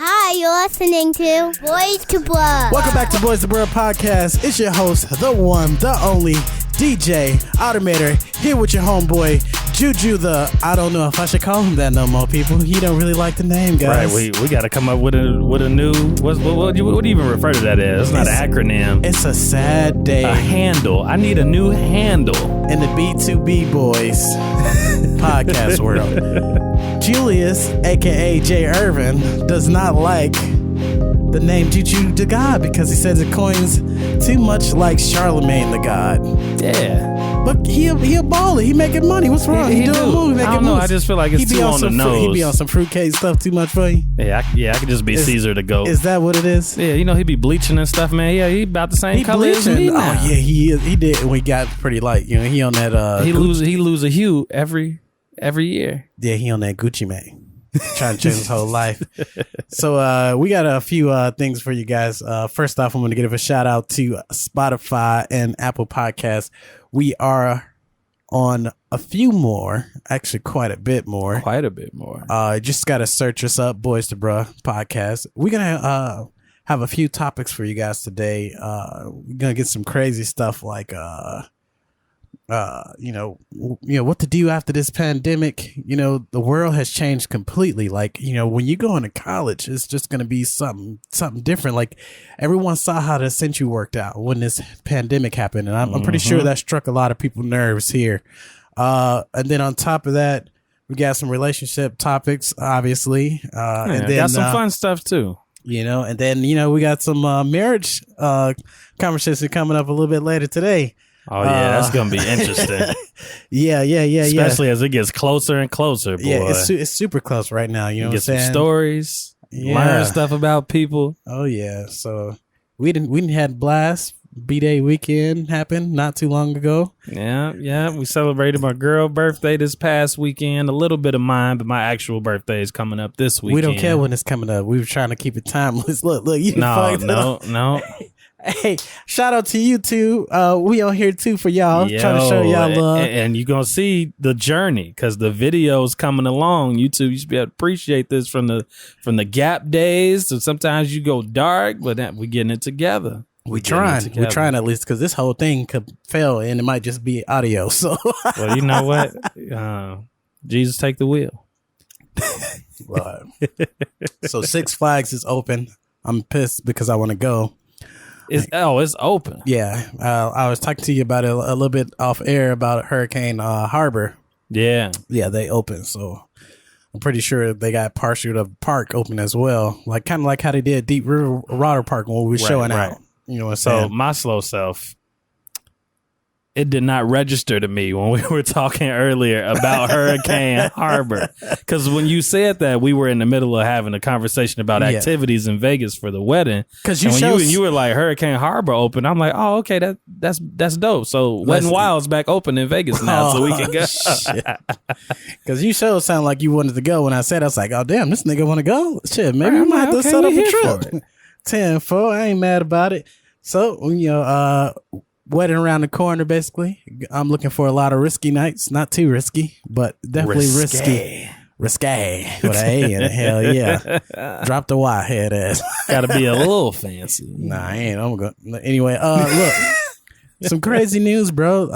Hi, you're listening to Boys to Blood. Welcome back to Boys to Blood Podcast. It's your host, the one, the only, DJ Automator, here with your homeboy, Juju the, I don't know if I should call him that no more, people. He don't really like the name, guys. Right, we got to come up with a new, what do you even refer to that as? It's not an acronym. It's a sad day. A handle. I need a new handle. In the B2B Boys podcast world. Julius, a.k.a. J. Irvin, does not like the name Juju the God because he says it coins too much like Charlemagne the God. Yeah. But he a baller. He making money. What's wrong? He doing do. movies. I don't know. I just feel like it's too on the nose. He be on some fruitcake stuff too much for you. Yeah, I could just be Caesar the GOAT. Is that what it is? Yeah, you know he be bleaching and stuff, man. Yeah, he about the same color as me now. Oh yeah, he is. He did when he got pretty light. You know, he on that. He lose a hue every year. Yeah, he on that Gucci Mane. Trying to change his whole life. So we got a few things for you guys. First off, I'm going to give a shout out to Spotify and Apple Podcasts. We are on a few more, actually quite a bit more. Just got to search us up, Boys to Bruh Podcast. We're going to have a few topics for you guys today. We're going to get some crazy stuff like what to do after this pandemic. You know, the world has changed completely. Like, you know, when you go into college, it's just going to be something different. Like, everyone saw how the century worked out when this pandemic happened. And I'm pretty sure that struck a lot of people's nerves here. And then on top of that, we got some relationship topics, obviously. And then got some fun stuff too. You know, and then, you know, we got some marriage conversation coming up a little bit later today. Oh, yeah, that's going to be interesting. Yeah. Especially as it gets closer and closer, boy. Yeah, it's super close right now, you know what I'm saying? Get some stories, learn stuff about people. Oh, yeah. So we didn't had blast. B-Day weekend happened not too long ago. Yeah. We celebrated my girl birthday this past weekend. A little bit of mine, but my actual birthday is coming up this weekend. We don't care when it's coming up. We were trying to keep it timeless. Look. You No. Hey, shout out to you two. We on here too for y'all. Trying to show y'all love. And you're going to see the journey because the video's coming along. You two, you should be able to appreciate this from the gap days. So sometimes you go dark, but we're getting it together. We're trying at least because this whole thing could fail and it might just be audio. So, well, you know what? Jesus, take the wheel. So Six Flags is open. I'm pissed because I want to go. It's open. Yeah, I was talking to you about it a little bit off air about Hurricane Harbor. Yeah, they open. So I'm pretty sure they got partial of the park open as well, like kind of like how they did Deep River Water Park when we were showing out. You know what I'm saying? So my slow self, it did not register to me when we were talking earlier about Hurricane Harbor. Because when you said that, we were in the middle of having a conversation about activities in Vegas for the wedding. Because you were like, Hurricane Harbor open. I'm like, oh, okay, that's dope. So Wet n Wild's back open in Vegas now, so we can go. Because you sure sound like you wanted to go when I said, I was like, oh, damn, this nigga want to go? Shit, maybe we might have to set up a trip. 10-4, I ain't mad about it. So, you know, wedding around the corner, basically. I'm looking for a lot of risky nights. Not too risky, but definitely risky. Risque. With an A in it. Hell yeah. Drop the Y, head ass. Gotta be a little fancy. Nah, I ain't. I'm going to. Anyway, look. Some crazy news, bro.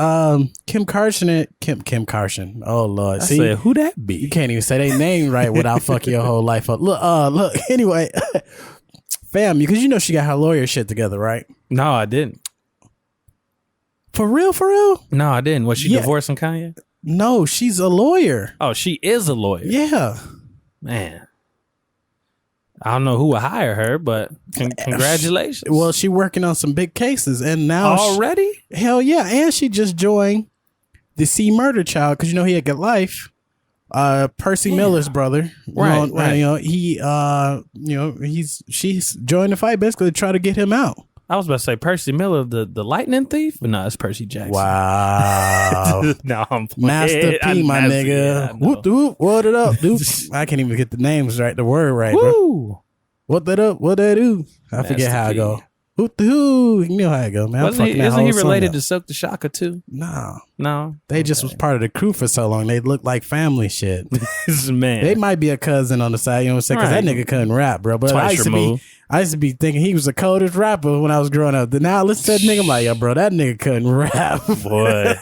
Kim Kardashian. Oh, Lord. I said, who that be? You can't even say their name right without fucking your whole life up. Look. Anyway. Fam, because you know she got her lawyer shit together, right? No, I didn't. For real? No, I didn't. Was she divorcing Kanye? No, she's a lawyer. Oh, she is a lawyer. Yeah. Man. I don't know who will hire her, but congratulations. Well, she working on some big cases, and now already? Hell yeah. And she just joined the C Murder Child, because you know he had Good Life. Percy Miller's brother, right. She's joined the fight basically to try to get him out. I was about to say Percy Miller, the lightning thief, but no, it's Percy Jackson. Wow. No, I'm playing. Master P, my nigga. Yeah, whoop, what it up, dude? I can't even get the names right, the word right, Woo. bro. What that up? What that do? I forget how I go. Who? You know how it go, man. Isn't he related to Silk the Shocker too? No. They just was part of the crew for so long. They looked like family shit. Man. They might be a cousin on the side, you know what I'm saying? Because that nigga couldn't rap, bro. But I used to be thinking he was the coldest rapper when I was growing up. Now I listen to that nigga, I'm like, yo, bro, that nigga couldn't rap. Boy.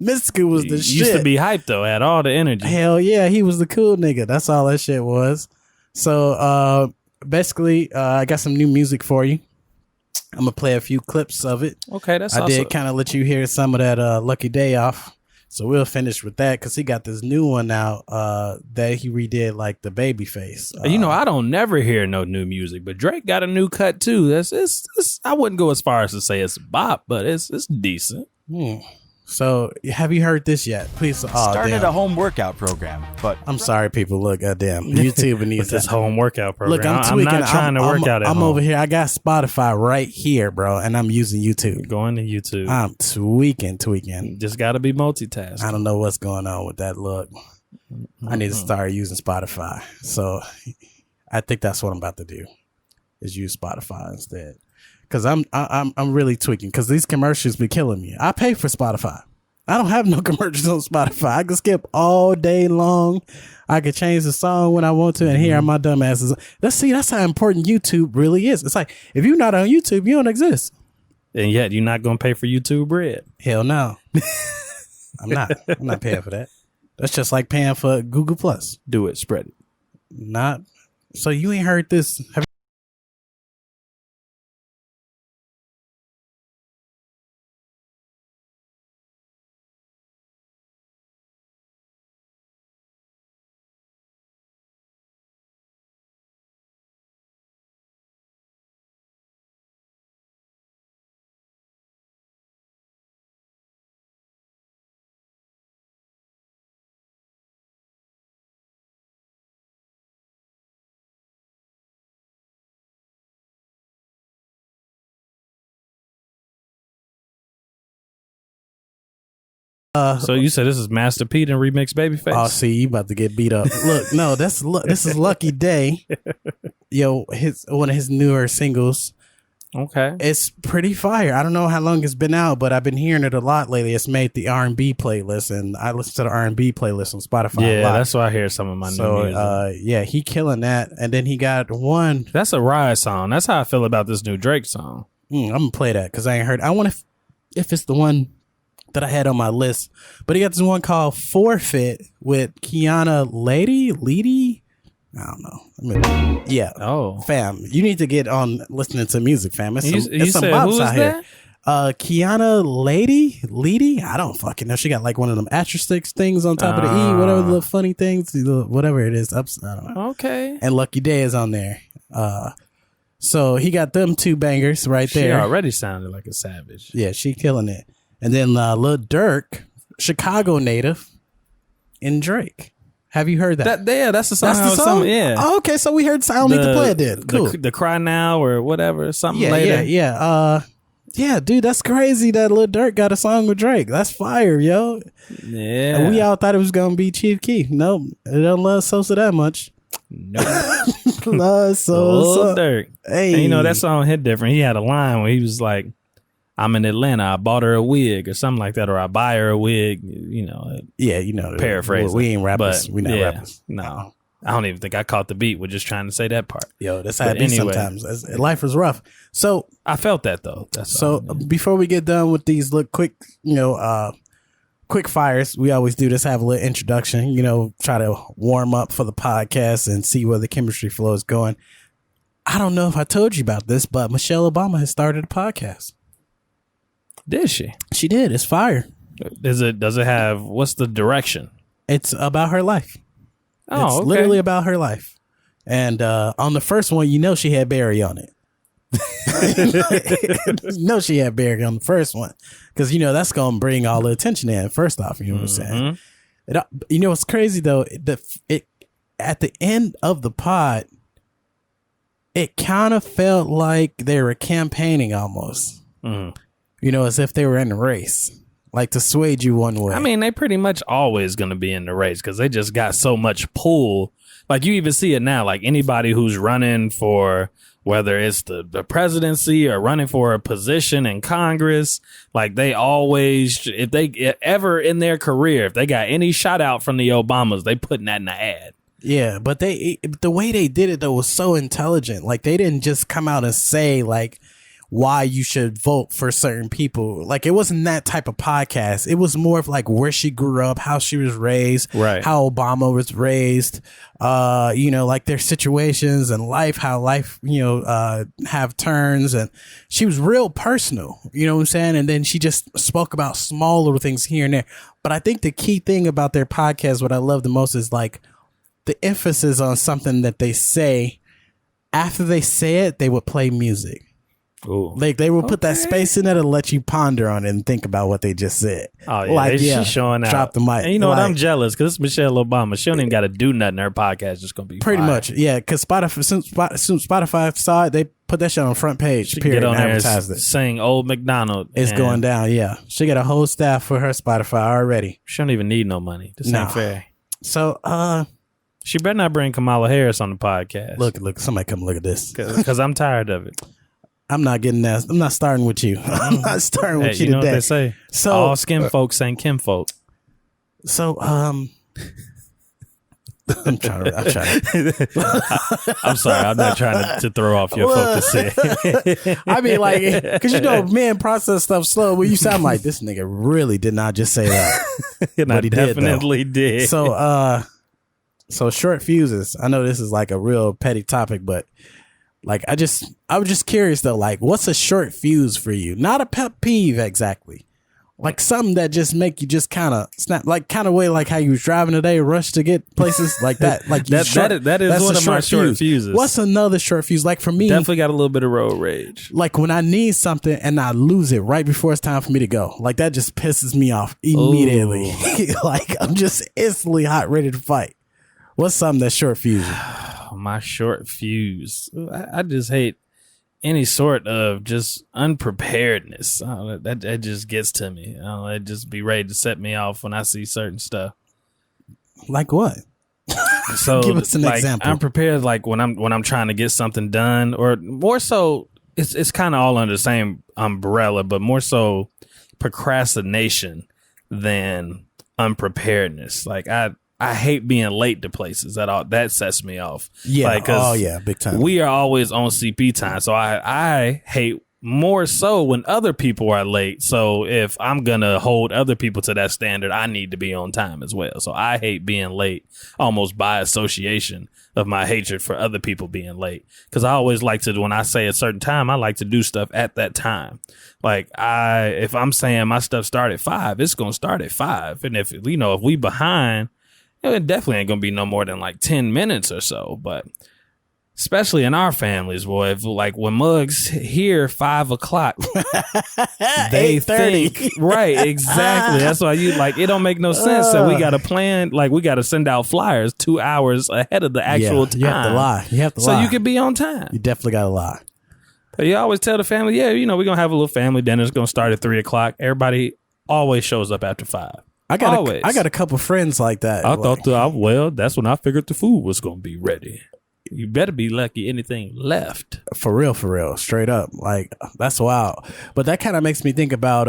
Mystical was the shit. Used to be hyped though, had all the energy. Hell yeah, he was the cool nigga. That's all that shit was. So basically, I got some new music for you. I'm gonna play a few clips of it. Okay, that's I did kind of let you hear some of that Lucky Day Off. So we'll finish with that because he got this new one out that he redid like the Babyface. I don't never hear no new music, but Drake got a new cut too. It's I wouldn't go as far as to say it's a bop, but it's decent. So have you heard this yet? Please. Started a home workout program, but I'm sorry, people. Look, goddamn, YouTube needs this home workout program. Look, I'm tweaking. I'm not trying to work out at home. I'm over here. I got Spotify right here, bro, and I'm using YouTube. Going to YouTube. I'm tweaking. Just got to be multitasking. I don't know what's going on with that look. I need to start using Spotify. So I think that's what I'm about to do, is use Spotify instead. Because I'm really tweaking because these commercials be killing me. I pay for Spotify. I don't have no commercials on Spotify. I can skip all day long. I can change the song when I want to, and here are my dumb asses. That's how important YouTube really is. It's like, if you're not on YouTube, you don't exist. And yet you're not going to pay for YouTube bread. Hell no. I'm not paying for that. That's just like paying for Google Plus. Do it, spread it. Not. So you ain't heard this. So you said this is Master P and remix Babyface? Oh, see, you about to get beat up. Look, no, this is Lucky Day. Yo, one of his newer singles. Okay. It's pretty fire. I don't know how long it's been out, but I've been hearing it a lot lately. It's made the R&B playlist, and I listen to the R&B playlist on Spotify a lot. That's why I hear some of my new music. Yeah, he killing that. And then he got one. That's a Ride song. That's how I feel about this new Drake song. I'm going to play that because I ain't heard. I want to, if it's the one that I had on my list, but he got this one called Forfeit with Kiana Lady. I don't know. Yeah. Oh, fam, you need to get on listening to music, fam. It's some said, bops out here. Kiana Lady. I don't fucking know. She got like one of them asterisk things on top of the E, whatever the funny things, whatever it is. I don't know. Okay. And Lucky Day is on there. So he got them two bangers right there. She already sounded like a savage. Yeah, she killing it. And then Lil Durk, Chicago native, and Drake. Have you heard that? That's the song. That's the song? Yeah. Oh, okay, so we heard. I don't need to play it then. Cool. The Cry Now or whatever, something later. Yeah, dude, that's crazy that Lil Durk got a song with Drake. That's fire, yo. Yeah. And we all thought it was going to be Chief Keef. Nope. It don't love Sosa that much. Nope. Love Sosa. Lil Durk. Hey. And that song hit different. He had a line where he was like, I'm in Atlanta. I bought her a wig or something like that, or I buy her a wig. Paraphrase. We ain't rappers. We not rappers. No, I don't even think I caught the beat. We're just trying to say that part. Yo, that's how it be sometimes. Life is rough. So I felt that though. Before we get done with these quick fires, we always do this. Have a little introduction. Try to warm up for the podcast and see where the chemistry flow is going. I don't know if I told you about this, but Michelle Obama has started a podcast. Did she? She did. It's fire. Does it have, what's the direction? It's about her life. Oh, it's literally about her life. And on the first one, she had Barry on it. She had Barry on the first one. Because, that's going to bring all the attention in, first off. You know what I'm saying? What's crazy, though? At the end of the pod, it kind of felt like they were campaigning almost. As if they were in the race, like to sway you one way. I mean, they pretty much always going to be in the race because they just got so much pull. Like you even see it now, like anybody who's running for whether it's the presidency or running for a position in Congress, like they always, if they ever in their career, if they got any shout out from the Obamas, they putting that in the ad. Yeah, but the way they did it though was so intelligent. Like they didn't just come out and say like why you should vote for certain people. Like it wasn't that type of podcast. It was more of like where she grew up, how she was raised, right, how Obama was raised, like their situations and life, how life, have turns. And she was real personal, you know what I'm saying? And then she just spoke about small little things here and there. But I think the key thing about their podcast, what I love the most is like the emphasis on something that they say. After they say it, they would play music. Ooh. Like they will put that space in there to let you ponder on it and think about what they just said. Oh yeah, she's showing out. Drop the mic. And you know what? I'm jealous because it's Michelle Obama. She don't even got to do nothing. Her podcast is just gonna be pretty fire. much, yeah. Because since Spotify saw it, they put that shit on the front page. She period. Get on and there advertised it. Sing Old McDonald. It's going down. Yeah, she got a whole staff for her Spotify already. She don't even need no money. This ain't fair. So, she better not bring Kamala Harris on the podcast. Look, somebody come look at this. Because I'm tired of it. I'm not getting that. I'm not starting with you. I'm not starting with you know today. What they say? So all skin folks ain't kin folk. So I'm trying to. I'm sorry. I'm not trying to throw off your focus here. I mean, like, because men process stuff slow. But you sound like this nigga really did not just say that. But he definitely did. So short fuses. I know this is like a real petty topic, but like I was just curious though. Like, what's a short fuse for you? Not a pet peeve exactly. Like something that just make you just kind of snap, like kind of way like how you was driving today, rush to get places like that. Like that is one of my short fuses. What's another short fuse? Like for me, definitely got a little bit of road rage. Like when I need something and I lose it right before it's time for me to go. Like that just pisses me off immediately. Like I'm just instantly hot, ready to fight. What's something that's short fuse? My short fuse. I just hate any sort of just unpreparedness. That just gets to me. It just be ready to set me off when I see certain stuff. Like what? So give us an example. I'm prepared like when I'm trying to get something done, or more so it's kind of all under the same umbrella, but more so procrastination than unpreparedness. Like I hate being late to places. That sets me off. Yeah. Like, big time. We are always on CP time. So I hate more so when other people are late. So if I'm going to hold other people to that standard, I need to be on time as well. So I hate being late almost by association of my hatred for other people being late. Because I always like to, when I say a certain time, I like to do stuff at that time. Like if I'm saying my stuff start at 5, it's going to start at 5. And if we behind, it definitely ain't gonna be no more than like 10 minutes or so. But especially in our families, boy, if like when mugs hear 5 o'clock, they think right, exactly. That's why it don't make no sense. So we gotta plan, like we gotta send out flyers 2 hours ahead of the actual time. You have to lie. So you can be on time. You definitely gotta lie. But you always tell the family, we're gonna have a little family dinner. It's gonna start at 3 o'clock. Everybody always shows up after 5. I got a couple friends like that. That's when I figured the food was going to be ready. You better be lucky anything left. For real, straight up. Like, that's wild. But that kind of makes me think about,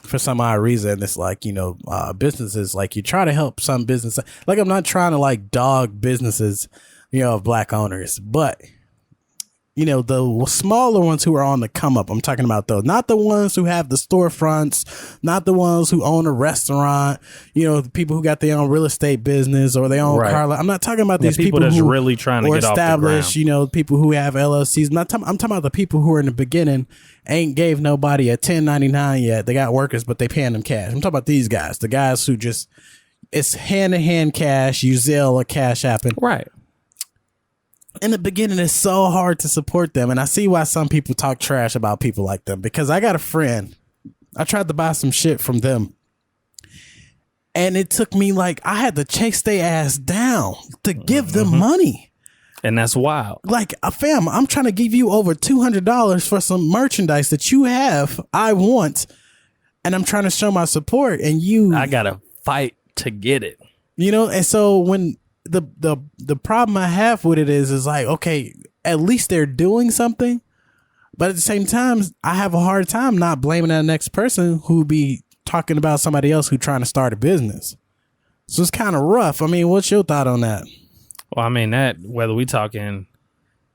for some odd reason, it's like, businesses, like you try to help some businesses. Like, I'm not trying to like dog businesses, of black owners, but the smaller ones who are on the come up, I'm talking about those, not the ones who have the storefronts, not the ones who own a restaurant, the people who got their own real estate business or their own car. I'm not talking about these people that's who really trying to get established, off the ground. People who have LLCs. I'm talking about the people who are in the beginning, ain't gave nobody a 1099 yet. They got workers, but they paying them cash. I'm talking about these guys, the guys who just, it's hand-to-hand cash, you Zelle or Cash App. Right. In the beginning, it's so hard to support them. And I see why some people talk trash about people like them, because I got a friend. I tried to buy some shit from them. And it took me I had to chase their ass down to give them money. And that's wild. Like, fam, I'm trying to give you over $200 for some merchandise that you have, I want. And I'm trying to show my support. And I got to fight to get it. And so when the problem I have with it is like, okay, at least they're doing something. But at the same time, I have a hard time not blaming that next person who be talking about somebody else who trying to start a business. So it's kind of rough. I mean, what's your thought on that? Well, I mean, that whether we talking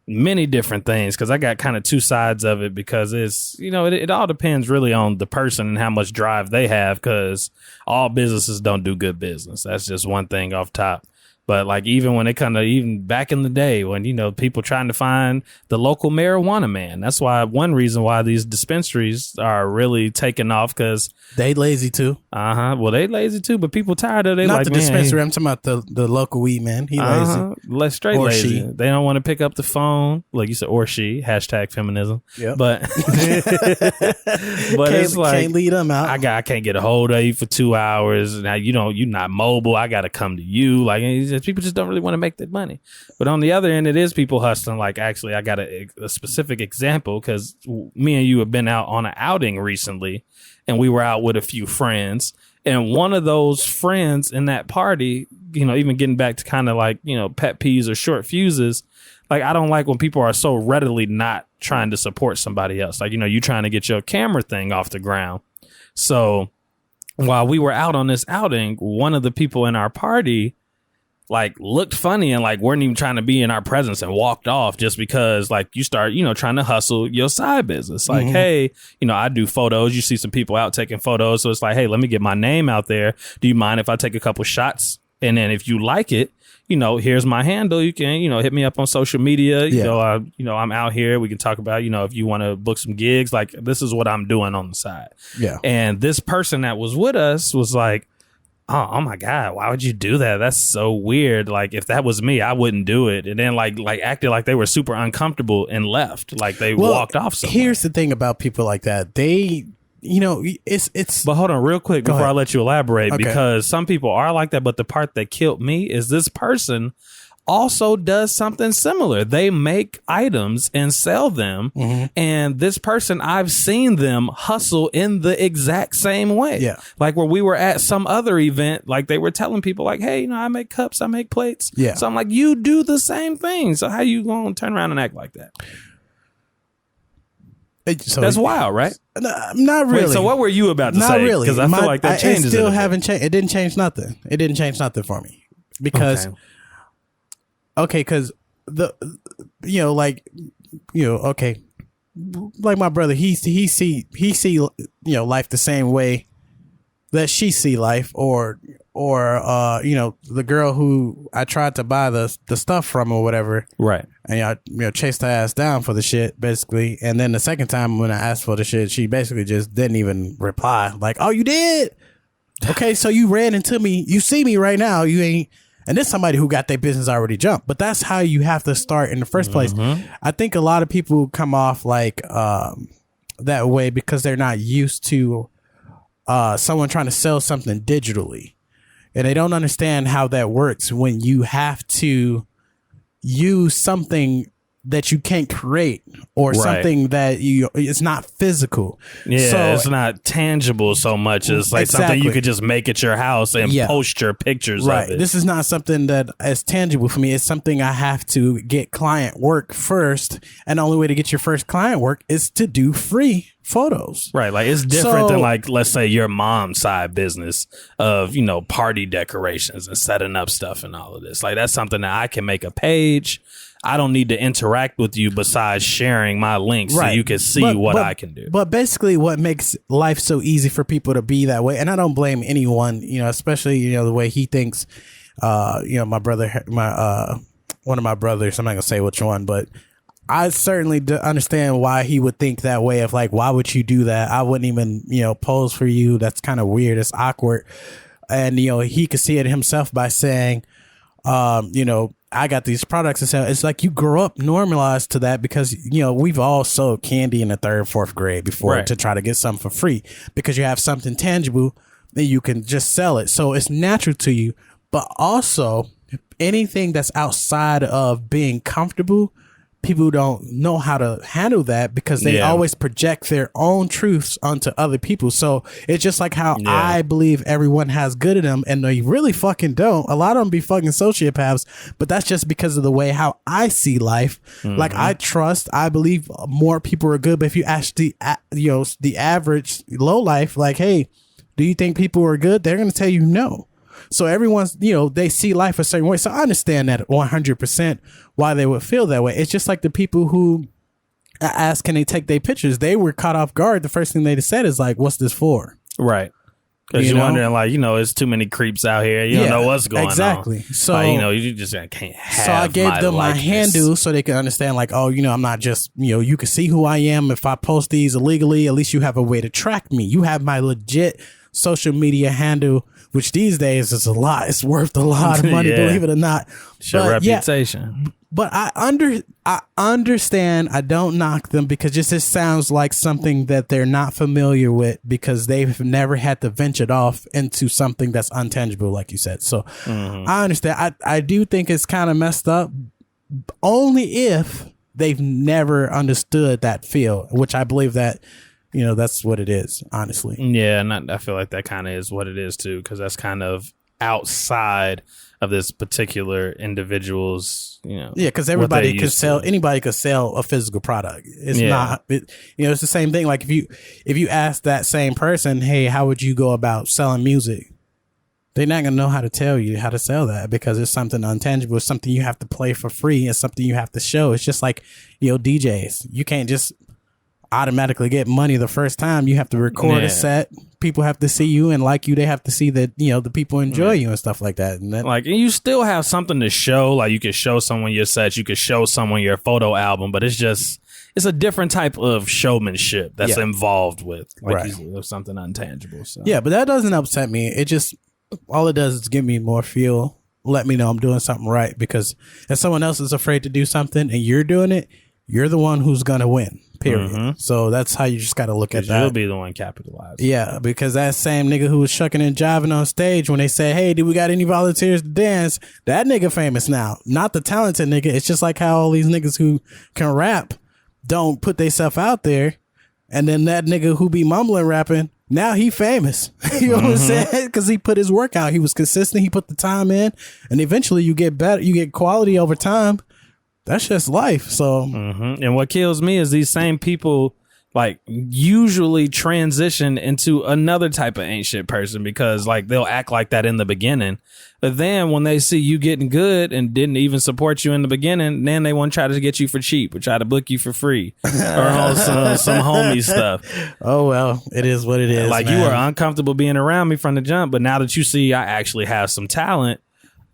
many different things, because I got kind of two sides of it, because it's, it all depends really on the person and how much drive they have, because all businesses don't do good business. That's just one thing off top. But like, even when it kind of, even back in the day when, people trying to find the local marijuana man, that's why one reason why these dispensaries are really taking off, because they lazy too. Well, they lazy too, but people tired of it. Not like, the dispensary. I'm talking about the local weed man. He lazy. Let's straight or lazy. She. They don't want to pick up the phone, like you said, or she. #feminism. Yep. But it's like, can't lead them out. I can't get a hold of you for 2 hours. Now you're not mobile. I got to come to you. Like, people just don't really want to make that money. But on the other end, it is people hustling. Like, actually, I got a specific example, because me and you have been out on an outing recently, and we were out with a few friends. And one of those friends in that party, even getting back to kind of like, pet peeves or short fuses, like, I don't like when people are so readily not trying to support somebody else. Like, you trying to get your camera thing off the ground. So while we were out on this outing, one of the people in our party like looked funny and like weren't even trying to be in our presence and walked off, just because like you start, trying to hustle your side business. Like, hey, I do photos. You see some people out taking photos. So it's like, hey, let me get my name out there. Do you mind if I take a couple shots? And then if you like it, here's my handle. You can, hit me up on social media. I'm out here. We can talk about, if you want to book some gigs, like this is what I'm doing on the side. Yeah. And this person that was with us was like, oh my God, why would you do that? That's so weird. Like, if that was me, I wouldn't do it. And then like acted like they were super uncomfortable and left. Like they walked off somewhere. Here's the thing about people like that. They, it's. But hold on real quick before I let you elaborate, Okay. because some people are like that. But the part that killed me is this person also does something similar. They make items and sell them. And this person, I've seen them hustle in the exact same way. Yeah. Like where we were at some other event, like they were telling people like, hey, I make cups, I make plates. Yeah. So I'm like, you do the same thing. So how you going to turn around and act like that? So that's wild, right? Not really. Wait, so what were you about to not say? really. Because I feel like that changes. It still haven't changed. It didn't change nothing. It didn't change nothing for me, because because okay, like my brother, he see life the same way that she see life, or the girl who I tried to buy the stuff from or whatever, right? And I chased her ass down for the shit basically, and then the second time when I asked for the shit, she basically just didn't even reply. Like, oh, you did? Okay, so you ran into me. You see me right now. You ain't. And this is somebody who got their business already jumped. But that's how you have to start in the first place. I think a lot of people come off like that way because they're not used to someone trying to sell something digitally. And they don't understand how that works when you have to use something that you can't create, or something that it's not physical. Yeah, so, it's not tangible so much as like something you could just make at your house and post your pictures of it. This is not something that is tangible for me. It's something I have to get client work first, and the only way to get your first client work is to do free photos. Right, like it's different than like, let's say your mom's side business of, party decorations and setting up stuff and all of this. Like that's something that I can make a page. I don't need to interact with you besides sharing my links so you can see what I can do. But basically what makes life so easy for people to be that way, and I don't blame anyone, especially, the way he thinks, my brother, one of my brothers, I'm not going to say which one, but I certainly understand why he would think that way of like, why would you do that? I wouldn't even, pose for you. That's kind of weird. It's awkward. And, he could see it himself by saying, I got these products and sell. It's like you grow up normalized to that because, we've all sold candy in the 3rd, 4th grade before to try to get something for free because you have something tangible that you can just sell it. So it's natural to you. But also anything that's outside of being comfortable, people don't know how to handle that because they always project their own truths onto other people. So it's just like how I believe everyone has good in them, and they really fucking don't. A lot of them be fucking sociopaths, but that's just because of the way how I see life. Like I believe more people are good, but if you ask the average low life, like, hey, do you think people are good? They're going to tell you no. So everyone's, they see life a certain way. So I understand that 100% why they would feel that way. It's just like the people who ask, can they take their pictures? They were caught off guard. The first thing they said is like, what's this for? Right. Because you're wondering, like, it's too many creeps out here. You don't know what's going on. Exactly. So, you just can't have. So I gave them my handle so they can understand, like, oh, I'm not just, you can see who I am. If I post these illegally, at least you have a way to track me. You have my legit social media handle, which these days is a lot. It's worth a lot of money, believe it or not. It's your reputation. But I understand. I don't knock them because just it sounds like something that they're not familiar with because they've never had to venture off into something that's untangible, like you said. So I understand. I do think it's kind of messed up, only if they've never understood that feel, which I believe that. That's what it is, honestly. Yeah, and I feel like that kind of is what it is, too, because that's kind of outside of this particular individual's, Yeah, because everybody could sell, anybody could sell a physical product. It's not, it's the same thing. Like if you ask that same person, hey, how would you go about selling music? They're not going to know how to tell you how to sell that because it's something untangible. It's something you have to play for free. It's something you have to show. It's just like, DJs. You can't just automatically get money the first time. You have to record a set. People have to see you and like you. They have to see that the people enjoy you and stuff like that. And and you still have something to show. Like you could show someone your set, you could show someone your photo album, but it's a different type of showmanship that's involved with something untangible. So. Yeah, but that doesn't upset me. It just all it does is give me more fuel. Let me know I'm doing something right, because if someone else is afraid to do something and you're doing it, you're the one who's gonna win. Period. So that's how you just got to look at that. You'll be the one capitalized. Yeah, because that same nigga who was shucking and jiving on stage when they said, hey, do we got any volunteers to dance? That nigga famous now. Not the talented nigga. It's just like how all these niggas who can rap don't put themselves out there. And then that nigga who be mumbling rapping, now he famous. You know what I'm saying? Because he put his work out. He was consistent. He put the time in. And eventually you get better. You get quality over time. That's just life. So, and what kills me is these same people like usually transition into another type of ain't shit person, because like they'll act like that in the beginning, but then when they see you getting good and didn't even support you in the beginning, then they want to try to get you for cheap or try to book you for free or on some homie stuff. Oh, well, it is what it is. Like, man, you were uncomfortable being around me from the jump, but now that you see I actually have some talent,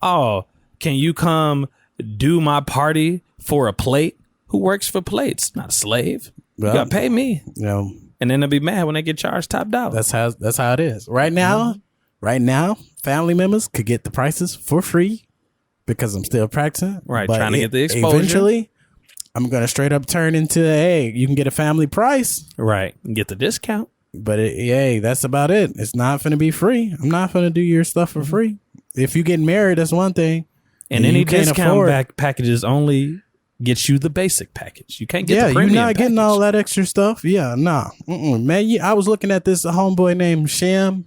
can you come do my party for a plate? Who works for plates? Not a slave. Well, you gotta pay me. And then they'll be mad when they get charged top dollar. That's how it is. Right now, family members could get the prices for free because I'm still practicing. Right, trying to get the exposure. Eventually, I'm gonna straight up turn into, hey, you can get a family price. Right, and get the discount. But that's about it. It's not gonna be free. I'm not gonna do your stuff for free. If you get married, that's one thing. And any discount packages only gets you the basic package. You can't get the premium you're not package. Getting all that extra stuff. Yeah, nah. Man, I was looking at this homeboy named Sham.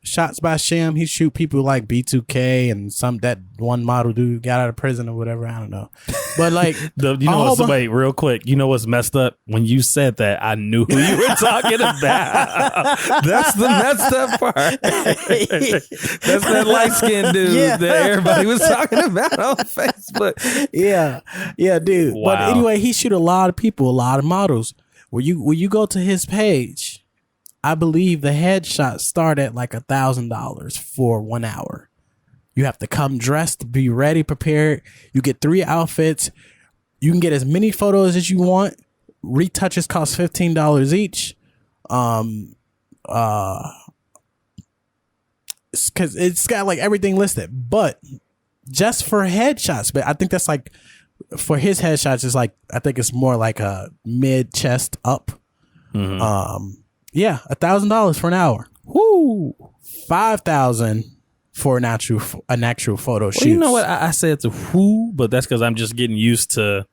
Shots by Sham. He shoot people like B2K and that one model dude got out of prison or whatever. I don't know. But like, wait, real quick. You know what's messed up? When you said that, I knew who you were talking about. That's the messed up part. That's that light skinned dude that everybody was talking about on Facebook. Yeah, dude. Wow. But anyway, he shoot a lot of people, a lot of models. When you go to his page, I believe the headshots start at like $1,000 for 1 hour. You have to come dressed, be ready, prepared. You get 3 outfits. You can get as many photos as you want. Retouches cost $15 each. Because it's got like everything listed, but just for headshots. But I think that's like for his headshots, it's like I think it's more like a mid chest up. Yeah, $1,000 for an hour. Woo! $5,000 for an actual photo shoot. You know what? I said it's a whoo, but that's because I'm just getting used to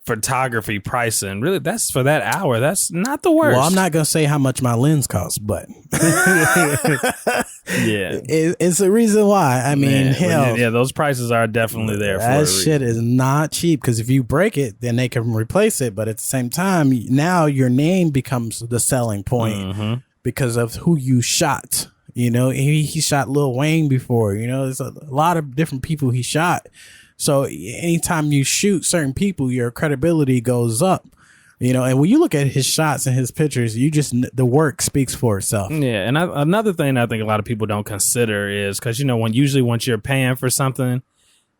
photography pricing, really, that's for that hour. That's not the worst. Well, I'm not gonna say how much my lens costs, but it's the reason why. I mean, hell, those prices are definitely there. That shit is not cheap, because if you break it, then they can replace it. But at the same time, now your name becomes the selling point because of who you shot. You know, he shot Lil Wayne before. You know, there's a lot of different people he shot. So anytime you shoot certain people, your credibility goes up, you know, and when you look at his shots and his pictures, the work speaks for itself. Yeah. And another thing I think a lot of people don't consider is because, you know, once you're paying for something,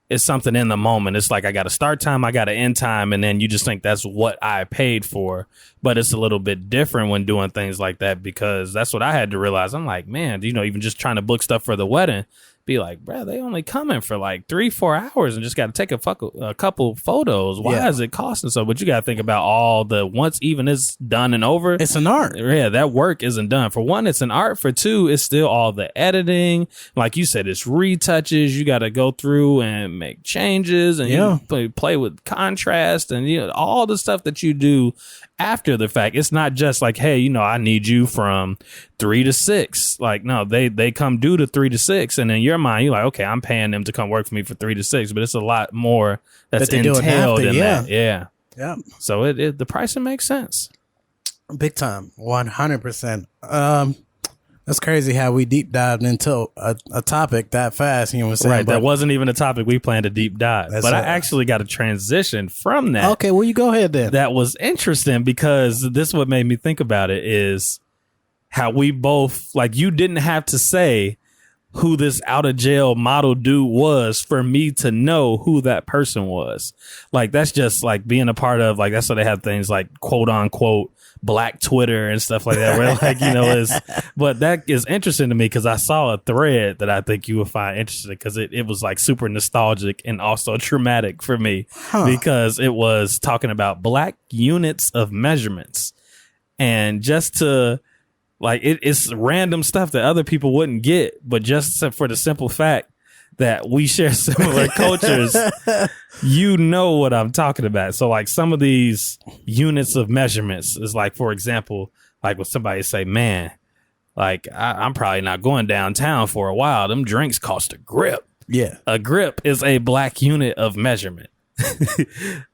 it's something in the moment. It's like, I got a start time, I got an end time. And then you just think that's what I paid for. But it's a little bit different when doing things like that, because that's what I had to realize. I'm like, man, you know, even just trying to book stuff for the wedding, be like, bro, they only coming for like 3-4 hours and just got to take a couple photos. Why is it costing so? But you got to think about all the once even it's done and over. It's an art. Yeah, that work isn't done. For one, it's an art. For two, it's still all the editing. Like you said, it's retouches. You got to go through and make changes and you play with contrast and, you know, all the stuff that you do after the fact. It's not just like, hey, you know, I need you from 3 to 6. Like, no, they come due to 3 to 6, and in your mind, you're like, okay, I'm paying them to come work for me for 3 to 6, but it's a lot more that's entailed in that. Yeah. So the pricing makes sense. Big time, 100%. That's crazy how we deep dived into a topic that fast. You know what I'm saying? Right, that wasn't even a topic we planned to deep dive. But I actually got a transition from that. Okay, well, you go ahead then. That was interesting, because this is what made me think about it, is how we both, like, you didn't have to say who this out of jail model dude was for me to know who that person was. Like, that's just like being a part of, like, that's why they have things like quote unquote Black Twitter and stuff like that, where, like, you know, but that is interesting to me, because I saw a thread that I think you would find interesting, because it was like super nostalgic and also traumatic for me, because it was talking about Black units of measurements. And just to, like, it's random stuff that other people wouldn't get, but just for the simple fact that we share similar cultures, you know what I'm talking about. So, like, some of these units of measurements is like, for example, like when somebody say, man, like, I'm probably not going downtown for a while. Them drinks cost a grip. Yeah. A grip is a Black unit of measurement.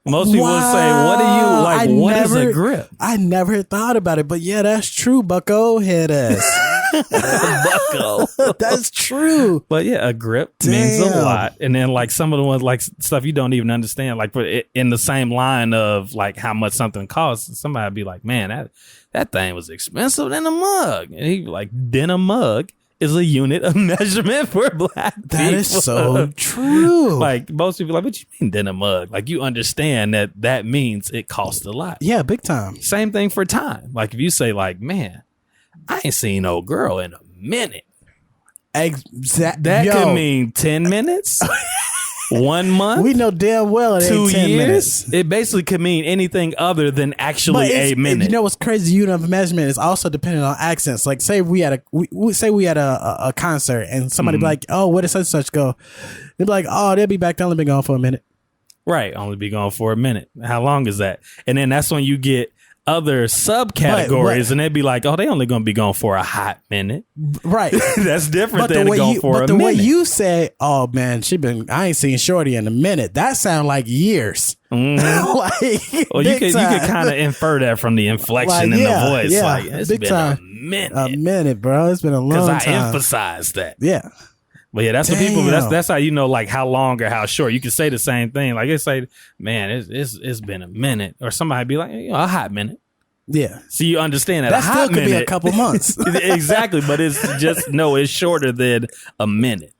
Most people would say, what are you, like, what is a grip? I never thought about it, but yeah, that's true, bucko, head ass. Bucko. That's true. But yeah, a grip means a lot. And then, like, some of the ones, like, stuff you don't even understand, like, in the same line of, like, how much something costs, somebody would be like, man, that thing was expensive than a mug. And he'd be like, then a mug is a unit of measurement for Black people. That is so true. Like, most people are like, what you mean then a mug? Like, you understand that means it costs a lot. Yeah, big time. Same thing for time. Like, if you say, like, man, I ain't seen no girl in a minute. That could mean 10 minutes, 1 month. We know damn well it 2 ain't 10 years. minutes. It basically could mean anything other than actually a minute. You know what's crazy? Unit of measurement is also dependent on accents. Like, say we had a concert and somebody be like, oh, where did such and such go? They'd be like, oh, they'll be back. They'll only be gone for a minute. Right, only be gone for a minute. How long is that? And then that's when you get other subcategories, and they'd be like, oh, they only gonna be gone for a hot minute. Right. That's different than going for a minute. But the way you say, oh man, I ain't seen Shorty in a minute, that sound like years. Like, well, you could kind of infer that from the inflection in the voice. Yeah, like, it's been time. a minute, bro. It's been a long time. Because I emphasize that. Yeah. But yeah, that's what people. That's how you know, like, how long or how short. You can say the same thing. Like, it's say, man, it's been a minute, or somebody be like, you know, a hot minute. Yeah. So you understand that a hot still could minute be a couple months. Exactly, but it's just it's shorter than a minute,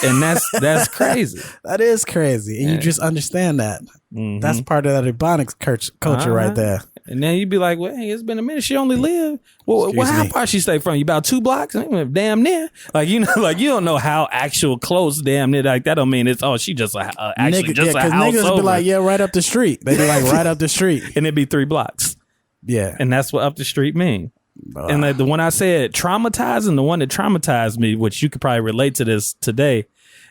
and that's crazy. That is crazy, and you just understand that. Mm-hmm. That's part of that Ebonics culture right there. And then you'd be like, well, hey, it's been a minute. She only lived. Well, how far she stay from you? About 2 blocks? Damn near. Like, you know, like, you don't know how actual close damn near. Like, that don't mean it's, she just actually just a house niggas over. Be like, yeah, right up the street. They be like, right up the street. And it'd be 3 blocks. Yeah. And that's what up the street mean. And like, the one I said traumatizing, the one that traumatized me, which you could probably relate to this today,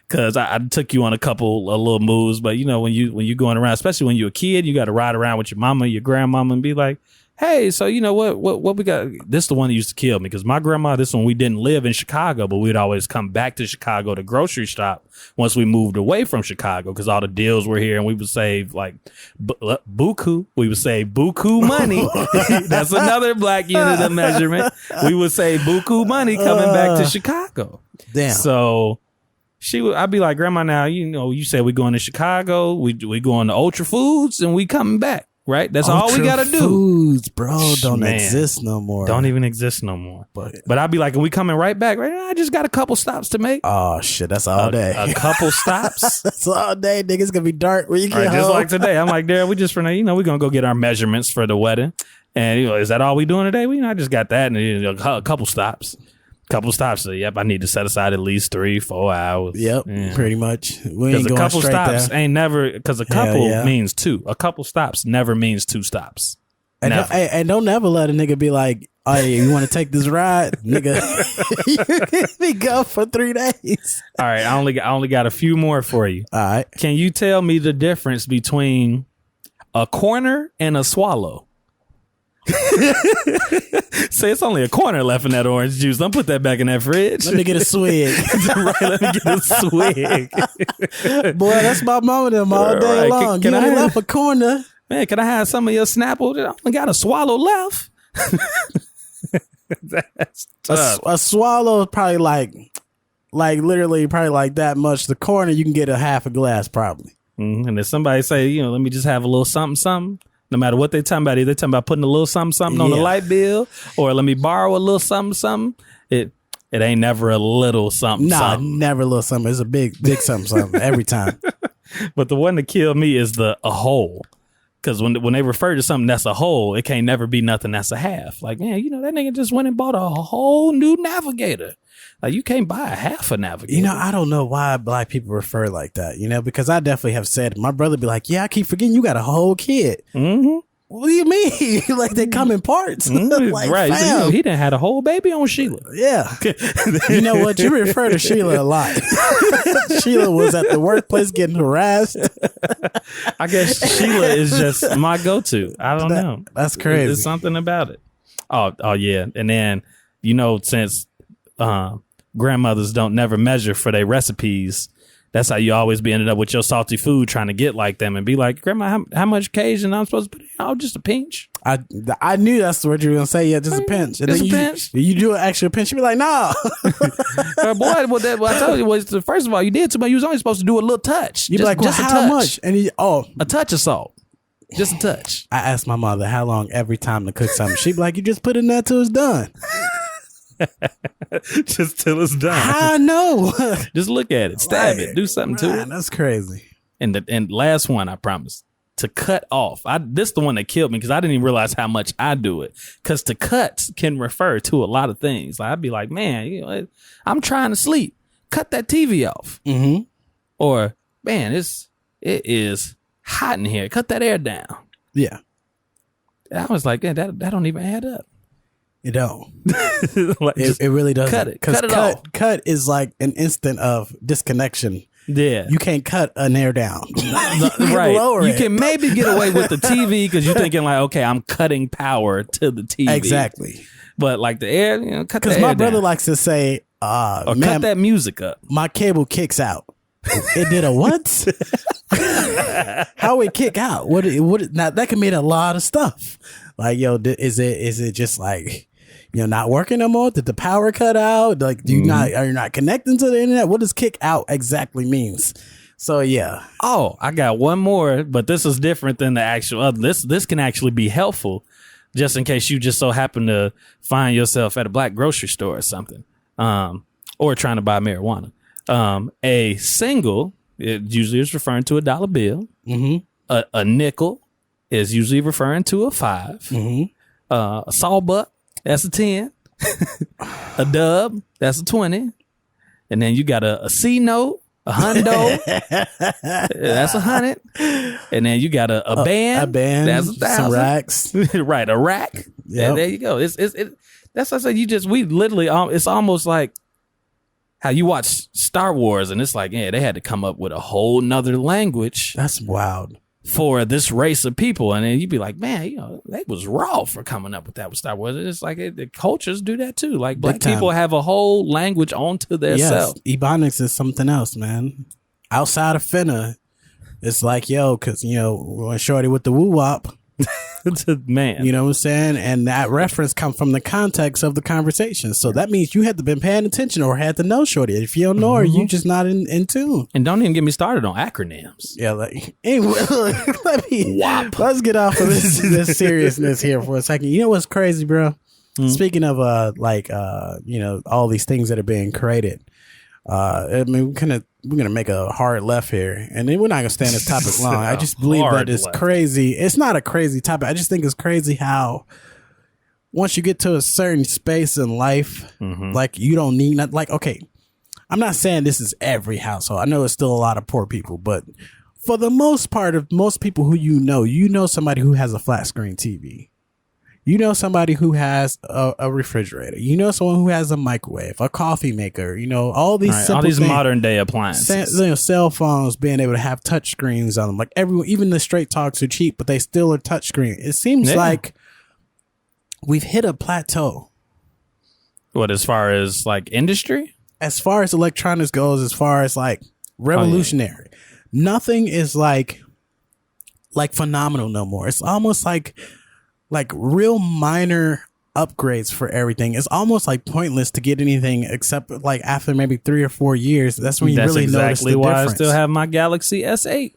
Cause I took you on a little moves, but you know, when you going around, especially when you're a kid, you got to ride around with your mama, your grandmama, and be like, hey, so you know what we got? This is the one that used to kill me because my grandma, this one we didn't live in Chicago, but we'd always come back to Chicago to grocery shop once we moved away from Chicago because all the deals were here and we would save like buku. We would save buku money. That's another black unit of measurement. We would save buku money coming back to Chicago. Damn. So I'd be like, Grandma, now, you know, you said we going to Chicago, we going to Ultra Foods and we coming back. Right? That's all we got to do. Foods, bro, don't exist no more. Don't even exist no more. But I'd be like, are we coming right back? Right? I just got a couple stops to make. Oh, shit. That's all day. A couple stops. That's all day, nigga. It's going to be dark when you get home. Just like today. I'm like, Darryl, we just, you know, we're going to go get our measurements for the wedding. And, you know, is that all we doing today? I just got that and you know, a couple stops. So, yep, I need to set aside at least 3-4 hours. Yep, pretty much. We ain't a going couple straight stops there. ain't never, because a couple means 2. A couple stops never means 2 stops. And don't never let a nigga be like, oh, yeah, you want to take this ride? Nigga, you be gone for 3 days. All right, I only got a few more for you. All right. Can you tell me the difference between a corner and a swallow? Say it's only a corner left in that orange juice. Don't put that back in that fridge. Let me get a swig. Right, let me get a swig. Boy, that's my mama them all day long. Can you I only have, left a corner. Man, can I have some of your Snapple? I only got a swallow left. That's tough. A swallow is probably like literally probably like that much. The corner, you can get a half a glass probably. And if somebody say, you know, let me just have a little something, no matter what they talking about, either they talking about putting a little something on the light bill, or let me borrow a little something. It ain't never a little something. Nah, never a little something. It's a big something every time. But the one that killed me is a whole. Because when they refer to something that's a whole, it can't never be nothing that's a half. Like, man, you know, that nigga just went and bought a whole new navigator. Like, you can't buy a half a navigator. You know, I don't know why black people refer like that, you know, because I definitely have said, my brother be like, yeah, I keep forgetting you got a whole kid. Mm-hmm. What do you mean? Like, they come in parts. Like, right. So he done had a whole baby on Sheila. Yeah. You know what? You refer to Sheila a lot. Sheila was at the workplace getting harassed. I guess Sheila is just my go-to. I don't know. That's crazy. There's something about it. Oh, yeah. And then, you know, since grandmothers don't never measure for their recipes, that's how you always be ended up with your salty food trying to get like them and be like, Grandma, how much Cajun I'm supposed to put in? Oh, just a pinch. I knew that's what you were going to say. Yeah, just a pinch. And just then a pinch. You do an extra pinch. You be like, no. Boy, I told you was first of all, you did too much. You was only supposed to do a little touch. You be like, well, how much? And a touch of salt. Just a touch. I asked my mother how long every time to cook something. She'd be like, you just put it in there till it's done. Just till it's done. I know. Just look at it, stab it, do something to it. That's crazy. And last one, I promise, to cut off. This is the one that killed me because I didn't even realize how much I do it. Because to cut can refer to a lot of things. Like, I'd be like, man, you know, I'm trying to sleep. Cut that TV off. Mm-hmm. Or, man, it is hot in here. Cut that air down. Yeah. And I was like, yeah, that don't even add up. It don't. Like, it really doesn't. Cut it. Cut it off. Cut is like an instant of disconnection. Yeah. You can't cut an air down. Right. You can maybe get away with the TV because you're thinking like, okay, I'm cutting power to the TV. Exactly. But like the air, you know, cut the air down. Because my brother down. likes to say, or cut that music up. My cable kicks out. It did a what? How it kick out? What? Now that can mean a lot of stuff. Like, yo, is it just like, you know, not working no more? Did the power cut out? Like, are you not connecting to the internet? What does kick out exactly means? So yeah. Oh, I got one more, but this is different than the actual other. This can actually be helpful, just in case you just so happen to find yourself at a black grocery store or something, or trying to buy marijuana. A single, it usually is referring to a dollar bill. Mm-hmm. A nickel is usually referring to a 5. Mm-hmm. A sawbuck, that's a 10. A dub, that's a 20. And then you got a C note, a hundo, that's 100. And then you got a band, that's 1,000. Some racks, right? A rack. Yeah, there you go. That's what I said. We literally, it's almost like, how you watch Star Wars and it's like, yeah, they had to come up with a whole nother language. That's wild. For this race of people. And then you'd be like, man, you know, they was raw for coming up with that with Star Wars. It's like the cultures do that too. Like black people have a whole language onto their self. Ebonics is something else, man. Outside of Finna, it's like, yo, because, you know, when Shorty with the woo-wop, man, you know what I'm saying? And that reference comes from the context of the conversation. So that means you had to been paying attention or had to know Shorty. If you don't know her, you just not in tune. And don't even get me started on acronyms. Yeah, like, anyway, let's get off of this seriousness here for a second. You know what's crazy, bro? Speaking of you know, all these things that are being created. I mean, we're gonna make a hard left here, and then we're not gonna stay on this topic long. I just believe that it's crazy. It's not a crazy topic. I just think it's crazy how once you get to a certain space in life, like you don't need nothing. Like, okay, I'm not saying this is every household. I know it's still a lot of poor people, but for the most part of most people who you know somebody who has a flat screen TV. You know somebody who has a refrigerator. You know someone who has a microwave, a coffee maker. You know all these simple things, modern day appliances. You know, cell phones being able to have touch screens on them. Like everyone, even the straight talks are cheap, but they still are touch screen. It seems like we've hit a plateau. What, as far as like industry? As far as electronics goes, as far as like revolutionary, nothing is like phenomenal no more. It's almost like real minor upgrades for everything. It's almost like pointless to get anything except like after maybe 3 or 4 years. That's when you really notice the difference. I still have my Galaxy S8.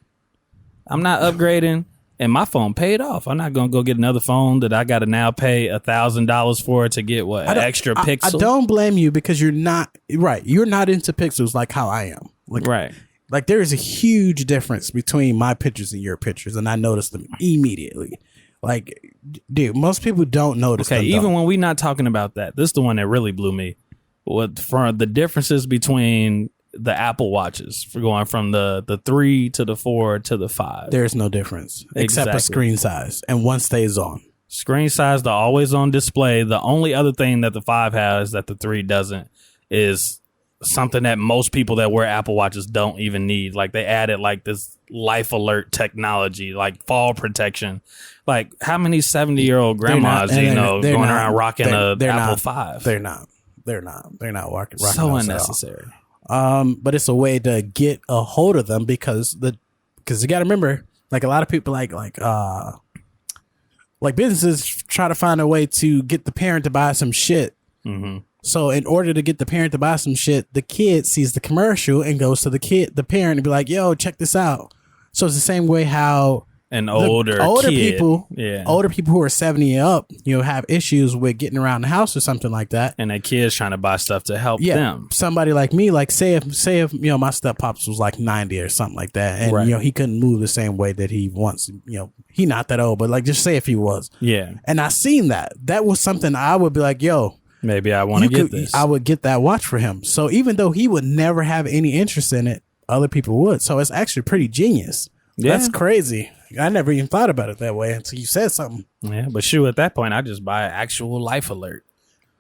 I'm not upgrading, and my phone paid off. I'm not gonna go get another phone that I got to now pay $1,000 for to get an extra pixel. I don't blame you because you're not right. You're not into pixels like how I am. Like there is a huge difference between my pictures and your pictures, and I noticed them immediately. Like, dude, most people don't notice. Okay, even when we're not talking about that, this is the one that really blew me. What for the differences between the Apple Watches for going from the 3 to the 4 to the 5? There's no difference except for screen size, and one stays on. Screen size, the always on display. The only other thing that the 5 has that the 3 doesn't is something that most people that wear Apple Watches don't even need. Like they added like this life alert technology, like fall protection. Like how many 70-year-old grandmas do you know going around rocking a Apple 5? They're not rocking. So unnecessary. But it's a way to get a hold of them because you got to remember, like a lot of people like businesses try to find a way to get the parent to buy some shit. Mm-hmm. So in order to get the parent to buy some shit, the kid sees the commercial and goes to the parent and be like, yo, check this out. So it's the same way how older people who are 70 and up, you know, have issues with getting around the house or something like that. And their kids trying to buy stuff to help them. Somebody like me, like say if you know, my step pops was like 90 or something like that. And you know, he couldn't move the same way that he wants, you know, he not that old, but like just say if he was. Yeah. And I seen that was something I would be like, yo, maybe I want to get this. I would get that watch for him. So even though he would never have any interest in it, other people would. So it's actually pretty genius. Yeah. That's crazy. I never even thought about it that way until you said something. Yeah, but shoot, at that point, I just buy an actual life alert.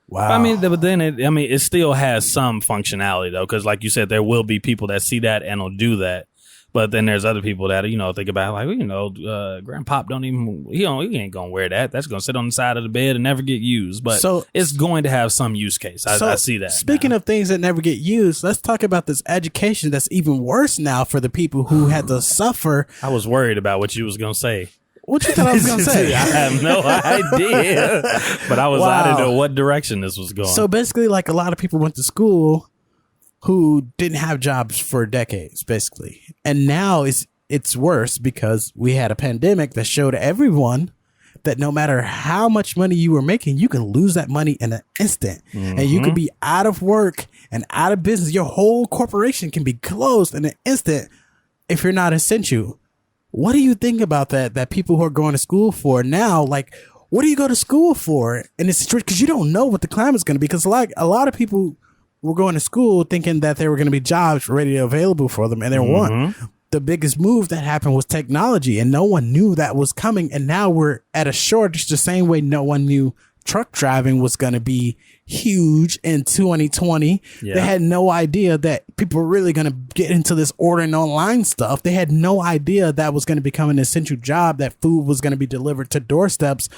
Wow. I mean, but then it still has some functionality though, because like you said, there will be people that see that and will do that. But then there's other people that, you know, think about like, you know, Grandpop he ain't gonna wear that. That's gonna sit on the side of the bed and never get used. But it's going to have some use case. I see that. Speaking of things that never get used, let's talk about this education that's even worse now for the people who had to suffer. I was worried about what you was gonna say. What you thought I was gonna say? I have no idea. But I was out into what direction this was going. So basically, like a lot of people went to school who didn't have jobs for decades, basically. And now it's worse because we had a pandemic that showed everyone that no matter how much money you were making, you can lose that money in an instant. Mm-hmm. And you can be out of work and out of business. Your whole corporation can be closed in an instant if you're not essential. What do you think about that people who are going to school for now, like, what do you go to school for? And it's strict because you don't know what the climate's going to be. Because like a lot of people were going to school thinking that there were going to be jobs ready available for them, and there weren't. The biggest move that happened was technology, and no one knew that was coming. And now we're at a shortage the same way no one knew truck driving was going to be huge in 2020. Yeah. They had no idea that people were really going to get into this ordering online stuff. They had no idea that was going to become an essential job, that food was going to be delivered to doorsteps.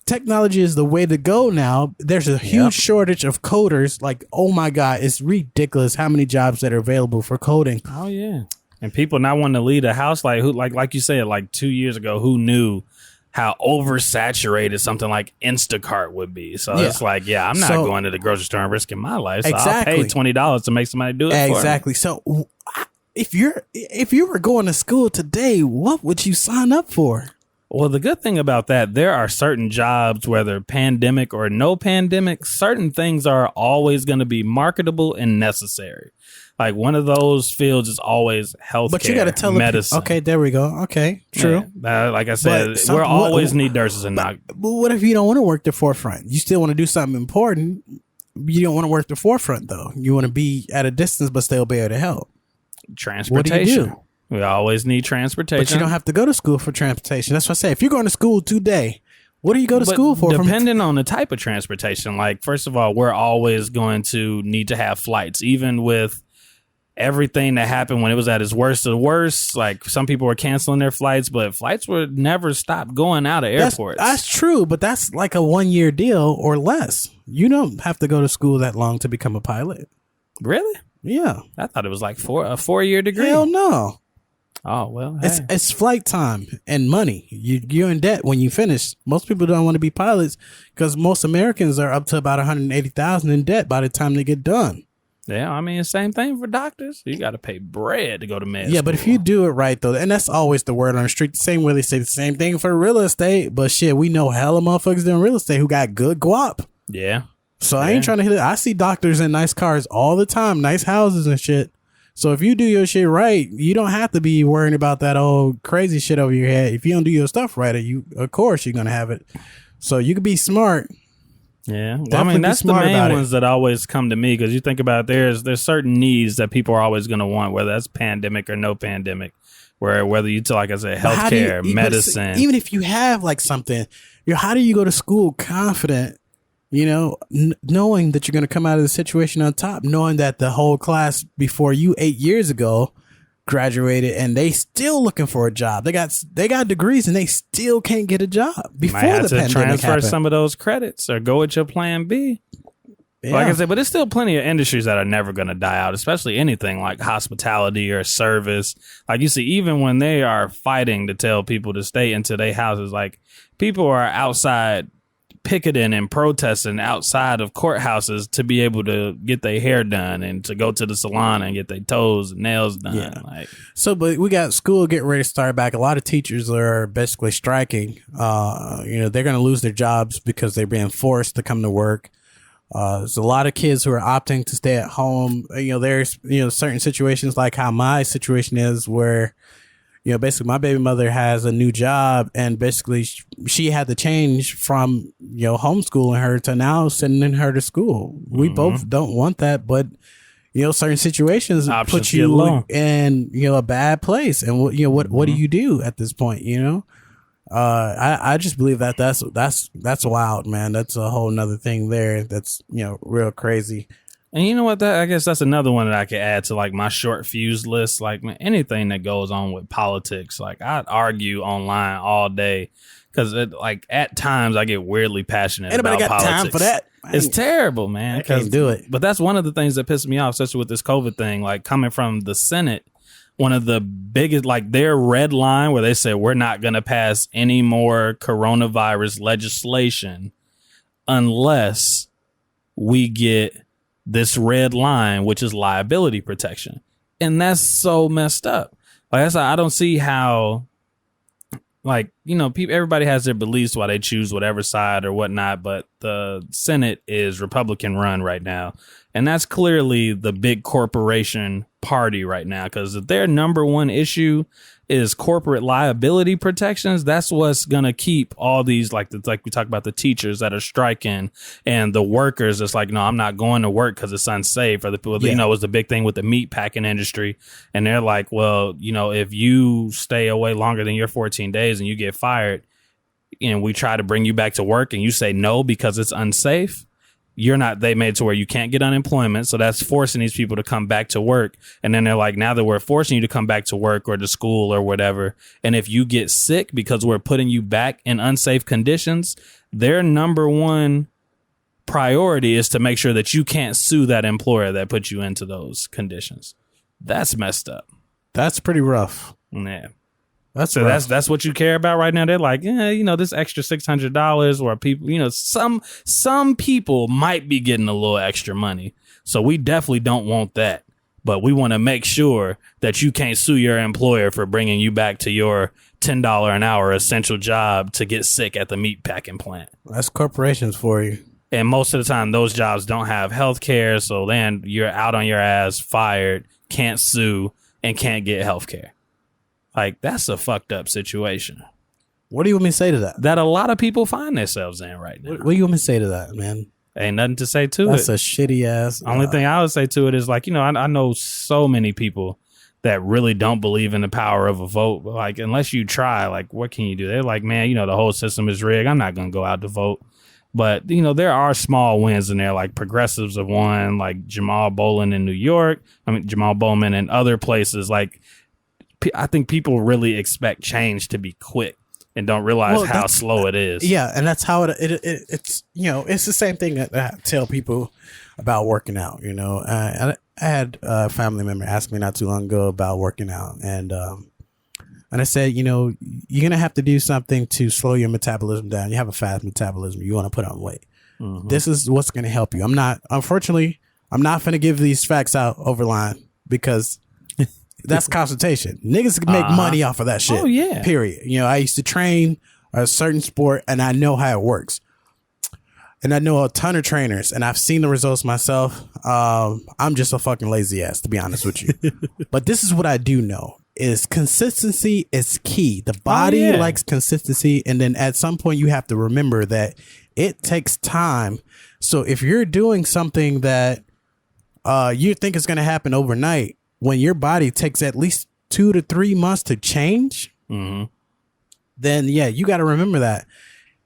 Technology is the way to go now. There's a huge shortage of coders. Like, oh my God, it's ridiculous how many jobs that are available for coding. Oh yeah. And people not wanting to leave the house, like who, like you said, like 2 years ago, who knew how oversaturated something like Instacart would be? So it's like, I'm not going to the grocery store and risking my life. So I'll pay $20 to make somebody do it. Exactly. So if you were going to school today, what would you sign up for? Well, the good thing about that, there are certain jobs, whether pandemic or no pandemic, certain things are always going to be marketable and necessary. Like one of those fields is always healthcare, but you got to tell medicine. Okay, there we go. Okay, true. Yeah, like I said, we'll always need nurses and not. But what if you don't want to work the forefront? You still want to do something important. You don't want to work the forefront though. You want to be at a distance, but still be able to help. Transportation. What do you do? We always need transportation. But you don't have to go to school for transportation. That's what I say. If you're going to school today, what do you go to school for? Depending on the type of transportation. Like, first of all, we're always going to need to have flights, even with everything that happened when it was at its worst of the worst. Like, some people were canceling their flights, but flights would never stop going out of airports. That's true, but that's like a 1-year deal or less. You don't have to go to school that long to become a pilot. Really? Yeah. I thought it was like a 4-year degree. Hell no. Oh, well, hey. It's flight time and money. You're in debt when you finish. Most people don't want to be pilots because most Americans are up to about $180,000 in debt by the time they get done. Yeah, I mean, same thing for doctors. You got to pay bread to go to med school. Yeah, but if you do it right, though, and that's always the word on the street, the same way they say the same thing for real estate. But shit, we know hella motherfuckers doing real estate who got good guap. Yeah. So I ain't trying to hit it. I see doctors in nice cars all the time, nice houses and shit. So if you do your shit right, you don't have to be worrying about that old crazy shit over your head. If you don't do your stuff right, of course you're gonna have it. So you can be smart. Yeah, well, I mean that's the main ones that always come to me because you think about it, there's certain needs that people are always going to want, whether that's pandemic or no pandemic. Whether you like I said, healthcare, medicine. Even if you have like something, how do you go to school confident? You know, knowing that you're going to come out of the situation on top, knowing that the whole class before you 8 years ago graduated and they still looking for a job. They got degrees and they still can't get a job before the pandemic transfer happened. Some of those credits or go with your plan B. Yeah. Like I said, but there's still plenty of industries that are never going to die out, especially anything like hospitality or service. Like you see, even when they are fighting to tell people to stay into their houses, like people are outside picketing and protesting outside of courthouses to be able to get their hair done and to go to the salon and get their toes and nails done. Yeah. But we got school getting ready to start back. A lot of teachers are basically striking. They're going to lose their jobs because they're being forced to come to work. There's a lot of kids who are opting to stay at home. There's certain situations like how my situation is where basically my baby mother has a new job and basically she had to change from, homeschooling her to now sending her to school. We both don't want that, but, certain situations put you in, a bad place. And what do you do at this point? I just believe that's wild, man. That's a whole nother thing there. That's, real crazy. And you know what? I guess that's another one that I could add to like my short fuse list. Like anything that goes on with politics, like I'd argue online all day because at times I get weirdly passionate about politics. Anybody got time for that? It's terrible, man. I can't do it. But that's one of the things that pisses me off, especially with this COVID thing. Like coming from the Senate, one of the biggest, like their red line where they say we're not going to pass any more coronavirus legislation unless we get this red line, which is liability protection. And that's so messed up. Like I don't see how, everybody has their beliefs why they choose whatever side or whatnot, but the Senate is Republican run right now. And that's clearly the big corporation party right now, because their number one issue is corporate liability protections. That's what's going to keep all these, like we talk about the teachers that are striking and the workers that's like, no, I'm not going to work because it's unsafe. Or the people, it was the big thing with the meat packing industry. And they're like, well, if you stay away longer than your 14 days and you get fired, and we try to bring you back to work and you say no because it's unsafe, they made it to where you can't get unemployment. So that's forcing these people to come back to work. And then they're like, now that we're forcing you to come back to work or to school or whatever, and if you get sick because we're putting you back in unsafe conditions, their number one priority is to make sure that you can't sue that employer that put you into those conditions. That's messed up. That's pretty rough. Yeah. So that's what you care about right now. They're like, yeah, this extra $600, or people, some people might be getting a little extra money. So we definitely don't want that. But we want to make sure that you can't sue your employer for bringing you back to your $10 an hour essential job to get sick at the meat packing plant. That's corporations for you. And most of the time, those jobs don't have health care. So then you're out on your ass, fired, can't sue, and can't get health care. Like, that's a fucked up situation. What do you want me to say to that? That a lot of people find themselves in right now. What do you want me to say to that, man? Ain't nothing to say to That's it. a shitty ass. Only thing I would say to it is, like, I know so many people that really don't believe in the power of a vote. But like, unless you try, like, what can you do? They're like, man, the whole system is rigged. I'm not going to go out to vote. But, there are small wins in there, like progressives have won, like Jamal Bowman in New York. Jamal Bowman and other places. Like, I think people really expect change to be quick and don't realize how slow it is. Yeah, and that's how it's it's the same thing that I tell people about working out. I had a family member ask me not too long ago about working out, and I said, you're gonna have to do something to slow your metabolism down. You have a fast metabolism. You want to put on weight. Mm-hmm. This is what's gonna help you. I'm not going to give these facts out over line because that's consultation. Niggas can make money off of that shit. Oh, yeah. Period. I used to train a certain sport and I know how it works. And I know a ton of trainers and I've seen the results myself. I'm just a fucking lazy ass, to be honest with you. But this is what I do know is consistency is key. The body likes consistency. And then at some point you have to remember that it takes time. So if you're doing something that you think is going to happen overnight, when your body takes at least 2 to 3 months to change, then you got to remember that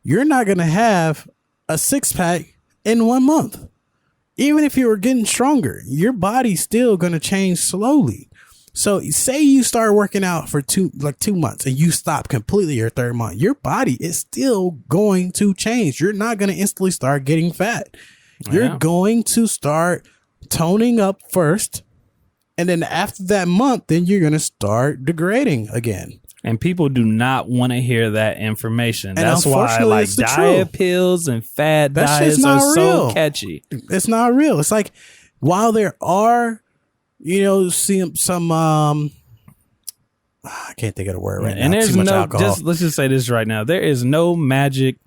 you're not going to have a 6-pack in 1 month. Even if you were getting stronger, your body's still going to change slowly. So say you start working out for 2 months and you stop completely your 3rd month, your body is still going to change. You're not going to instantly start getting fat. You're going to start toning up first. And then after that month, then you're going to start degrading again. And people do not want to hear that information. And that's why diet pills and fad diets are so catchy. It's not real. It's like, while there are, some I can't think of the word right now. And there's too much alcohol. Let's just say this right now. There is no magic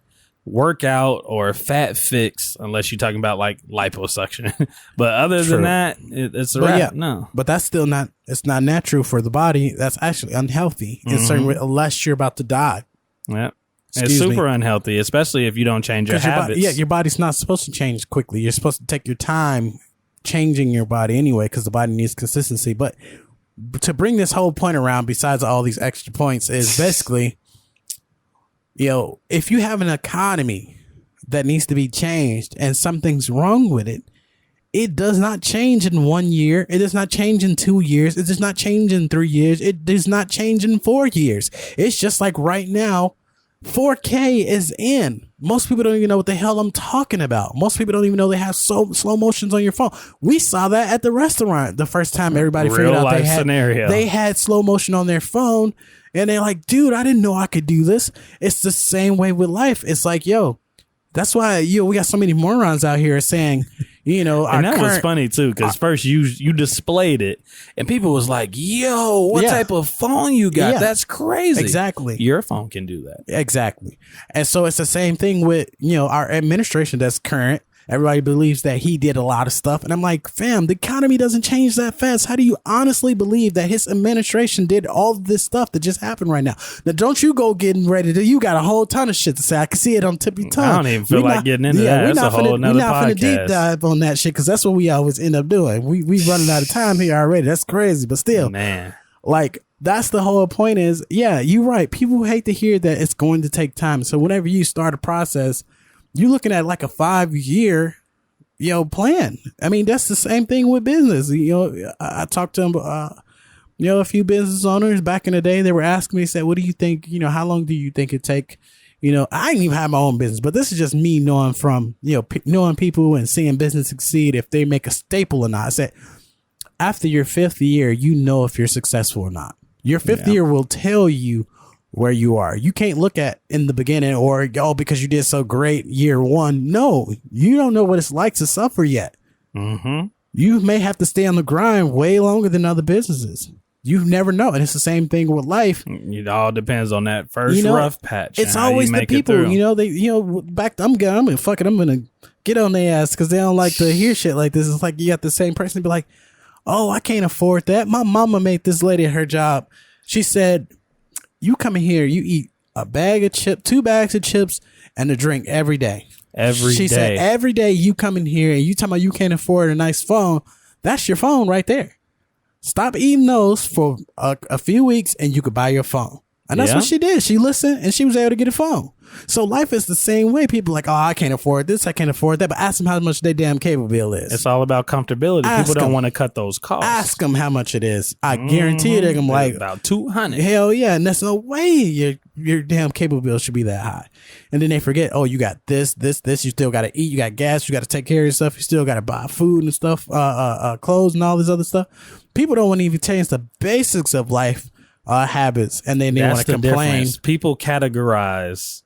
workout or fat fix unless you're talking about like liposuction. But other than that, it's a wrap. No, but that's still not. It's not natural for the body. That's actually unhealthy in certain way, unless you're about to die. Yeah, it's super unhealthy, especially if you don't change your habits. Your body's not supposed to change quickly. You're supposed to take your time changing your body anyway, because the body needs consistency. But to bring this whole point around, besides all these extra points, is basically, if you have an economy that needs to be changed and something's wrong with it, it does not change in 1 year. It does not change in 2 years. It does not change in 3 years. It does not change in 4 years. It's just like right now, 4K is in. Most people don't even know what the hell I'm talking about. Most people don't even know they have slow motions on your phone. We saw that at the restaurant the first time everybody figured out they had slow motion on their phone. And they're like, dude, I didn't know I could do this. It's the same way with life. It's like, that's why we got so many morons out here saying, and that was funny too, because first you displayed it and people was like, what type of phone you got? Yeah. That's crazy. Exactly. Your phone can do that. Exactly. And so it's the same thing with, our administration that's current. Everybody believes that he did a lot of stuff. And I'm like, fam, the economy doesn't change that fast. How do you honestly believe that his administration did all of this stuff that just happened right now? Now, don't you go getting ready to, you got a whole ton of shit to say. I can see it on tip of your tongue. I don't even feel like getting into that. That's a whole nother podcast. We're not going to deep dive on that shit because that's what we always end up doing. We running out of time here already. That's crazy. But still, man, like, That's the whole point is, yeah, you're right. People hate to hear that it's going to take time. So whenever you start a process, you're looking at like a 5-year, plan. I mean, that's the same thing with business. I talked to them, a few business owners back in the day. They were asking me, said, what do you think, how long do you think it take? I didn't even have my own business, but this is just me knowing from, knowing people and seeing business succeed if they make a staple or not. I said, after your 5th year, if you're successful or not. Your 5th year will tell you where you are. You can't look at in the beginning or, because you did so great year 1. No, you don't know what it's like to suffer yet. Mm-hmm. You may have to stay on the grind way longer than other businesses. You never know. And it's the same thing with life. It all depends on that first rough patch. It's always the people, I'm going to get on their ass because they don't like to hear shit like this. It's like you got the same person be like, oh, I can't afford that. My mama made this lady at her job. She said, you come in here, you eat a bag of chips, 2 bags of chips and a drink every day. She said, every day you come in here and you tell me you can't afford a nice phone. That's your phone right there. Stop eating those for a few weeks and you could buy your phone. And that's what she did. She listened and she was able to get a phone. So life is the same way. People are like, oh, I can't afford this. I can't afford that. But ask them how much their damn cable bill is. It's all about comfortability. People don't want to cut those costs. Ask them how much it is. I guarantee you they're going to be like, about $200. Hell yeah. And there's no way your damn cable bill should be that high. And then they forget, oh, you got this. You still got to eat. You got gas. You got to take care of yourself. You still got to buy food and stuff, clothes and all this other stuff. People don't want to even change the basics of life habits, and then they want to complain. Difference. People categorize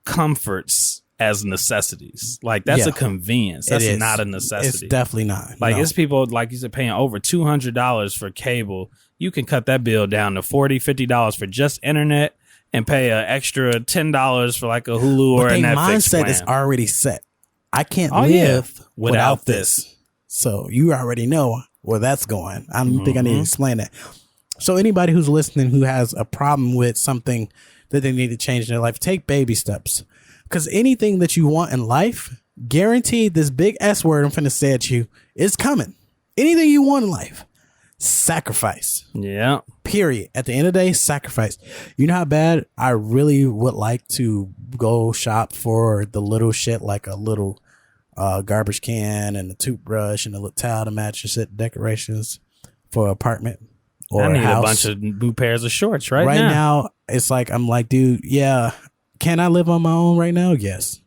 comforts as necessities. Like that's a convenience. That's not a necessity. It's definitely not. Like it's people, like you said, paying over $200 for cable. You can cut that bill down to $40, $50 for just internet and pay an extra $10 for like a Hulu or a Netflix mindset plan. is already set. I can't live without this. So you already know where that's going. I don't think I need to explain that. So anybody who's listening who has a problem with something that they need to change in their life, take baby steps. Because anything that you want in life, guaranteed this big S word I'm finna say at you is coming. Anything you want in life, sacrifice. Yeah. Period. At the end of the day, sacrifice. You know how bad I really would like to go shop for the little shit, like a little garbage can and a toothbrush and a little towel to match your set decorations for an apartment. Or I need a bunch of new pairs of shorts right now. Right now, it's like, I'm like, dude, yeah. Can I live on my own right now? Yes.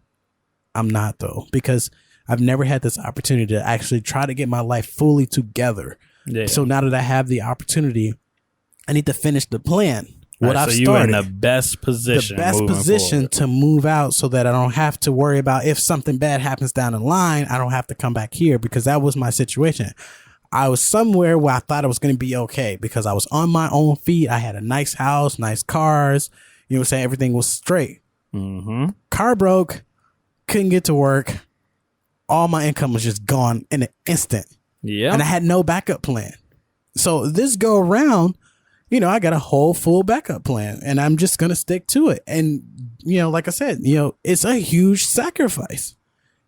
I'm not, though, because I've never had this opportunity to actually try to get my life fully together. Yeah. So now that I have the opportunity, I need to finish the plan. What I've started. So you're in the best position. The best position to move out so that I don't have to worry about if something bad happens down the line, I don't have to come back here, because that was my situation. I was somewhere where I thought I was going to be okay because I was on my own feet. I had a nice house, nice cars. You know what I'm saying? Everything was straight. Mm-hmm. Car broke. Couldn't get to work. All my income was just gone in an instant. Yeah. And I had no backup plan. So this go around, I got a whole full backup plan and I'm just going to stick to it. And, like I said, it's a huge sacrifice.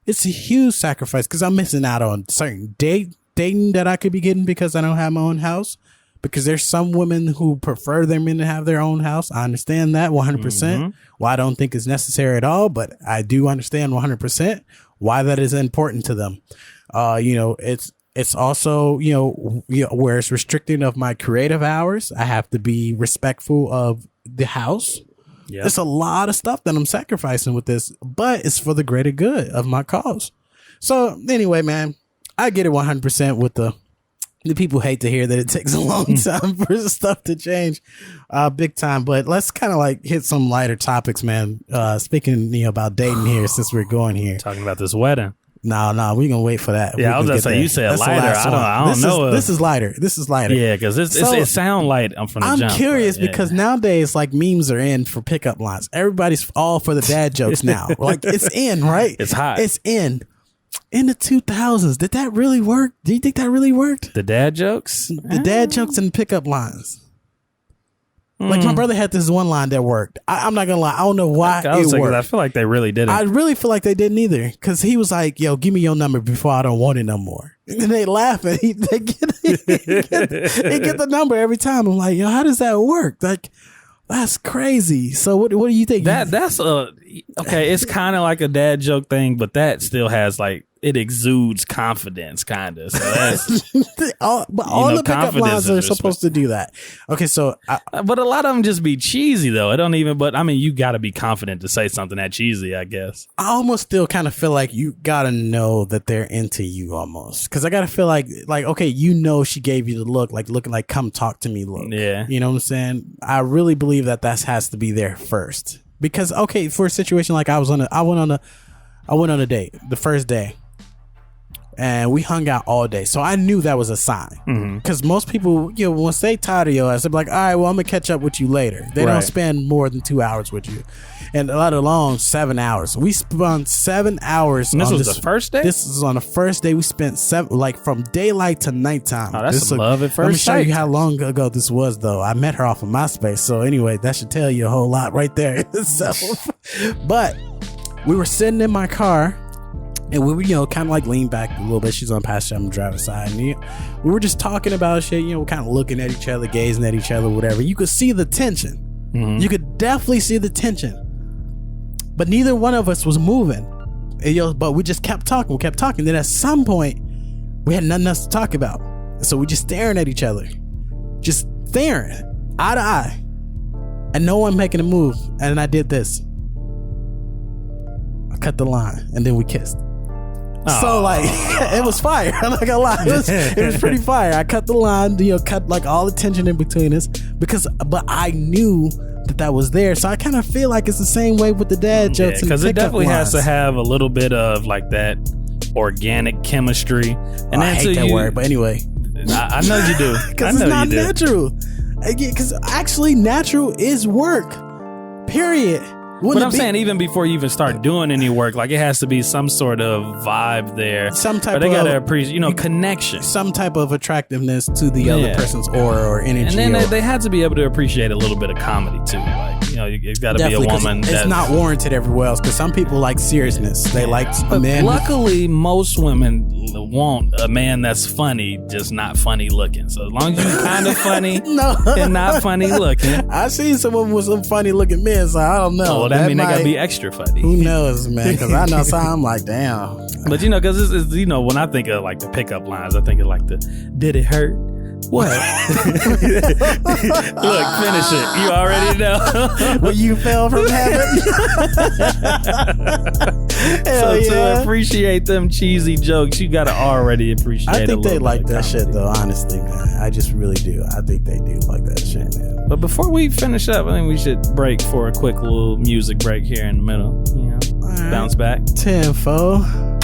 It's a huge sacrifice because I'm missing out on certain dating that I could be getting because I don't have my own house, because there's some women who prefer their men to have their own house. I understand that 100%. Mm-hmm. Well, I don't think it's necessary at all, but I do understand 100% why that is important to them. It's also, where it's restricting of my creative hours. I have to be respectful of the house. Yep. There's a lot of stuff that I'm sacrificing with this, but it's for the greater good of my cause. So anyway, man, I get it 100% with the people hate to hear that it takes a long time for stuff to change, big time. But let's kind of like hit some lighter topics, man. Speaking about dating here, since we're going here. Talking about this wedding. No, we're going to wait for that. Yeah, I was going to say, you said lighter. I don't know. This is lighter. Yeah, because it sound light from the jump. I'm curious because nowadays, like, memes are in for pickup lines. Everybody's all for the dad jokes now. Like, it's in, right? It's hot. It's in. In the 2000s, did that really work? Do you think that really worked? The dad jokes? The dad jokes and pickup lines. Like my brother had this one line that worked. I'm not gonna lie. I don't know why it worked. I feel like they really didn't. I really feel like they didn't either. Because he was like, yo, give me your number before I don't want it no more. And then they laugh and they get the number every time. I'm like, yo, how does that work? Like, that's crazy. So what do you think? That's okay. It's kind of like a dad joke thing, but that still has like, it exudes confidence, kind of. So that's all the pickup lines are supposed to do that. Okay, so but a lot of them just be cheesy though. It don't even. But I mean, you got to be confident to say something that cheesy, I guess. I almost still kind of feel like you gotta know that they're into you almost, because I gotta feel like okay, you know, she gave you the look, like looking like come talk to me look. Yeah, you know what I'm saying. I really believe that has to be there first, because okay, for a situation like I went on a date the first day. And we hung out all day. So I knew that was a sign. Because most people, you know, once they tired of your ass, they're like, all right, well, I'm going to catch up with you later. They don't spend more than 2 hours with you. And let alone 7 hours. We spent 7 hours. And this was the first day? This was on the first day. We spent from daylight to nighttime. Oh, that's some love at first Let me show sight. you how long ago this was, though. I met her off of MySpace. So anyway, that should tell you a whole lot right there. But we were sitting in my car. And we were, you know, kind of like lean back a little bit. She's on passenger, I'm driving side. And we were just talking about shit, you know, kind of looking at each other, gazing at each other, whatever. You could see the tension. You could definitely see the tension. But neither one of us was moving. And, you know, but we just kept talking. We kept talking. Then at some point, we had nothing else to talk about. So we just staring at each other. Just staring, eye to eye. And no one making a move. And I did this. I cut the line. And then we kissed. So like it was fire. I'm not gonna lie, it was pretty fire. I cut the line, you know, cut like all the tension in between us but I knew that was there. So I kind of feel like it's the same way with the dad jokes. Because it definitely has to have a little bit of like that organic chemistry. And I hate that word, but anyway, I know you do. Because it's not natural. Because actually, natural is work. Period. But I'm saying even before you even start doing any work, like it has to be some sort of vibe there. Some type but they gotta appreciate, you know, connection. Some type of attractiveness to the other person's aura or energy. And then they had to be able to appreciate a little bit of comedy too. Like, you know, it's got to be a woman. It's not warranted everywhere else because some people like seriousness. They like men. Luckily, most women want a man that's funny, just not funny looking. So as long as you're kind of funny and not funny looking. I've seen someone with some funny looking men, so I don't know. Well, that mean they gotta be extra funny. Who knows, man? Because I know some. I'm like, damn. But you know, because this is, you know, when I think of like the pickup lines, I think of like the "Did it hurt?" What? Look, finish it. You already know. When you fell from heaven. So to appreciate them cheesy jokes, you gotta already appreciate. I think they like that comedy. shit though. Honestly, man, I just really do. I think they do like that shit, man. But before we finish up, I think we should break for a quick little music break here in the middle. You know, right. Bounce back. 10-4.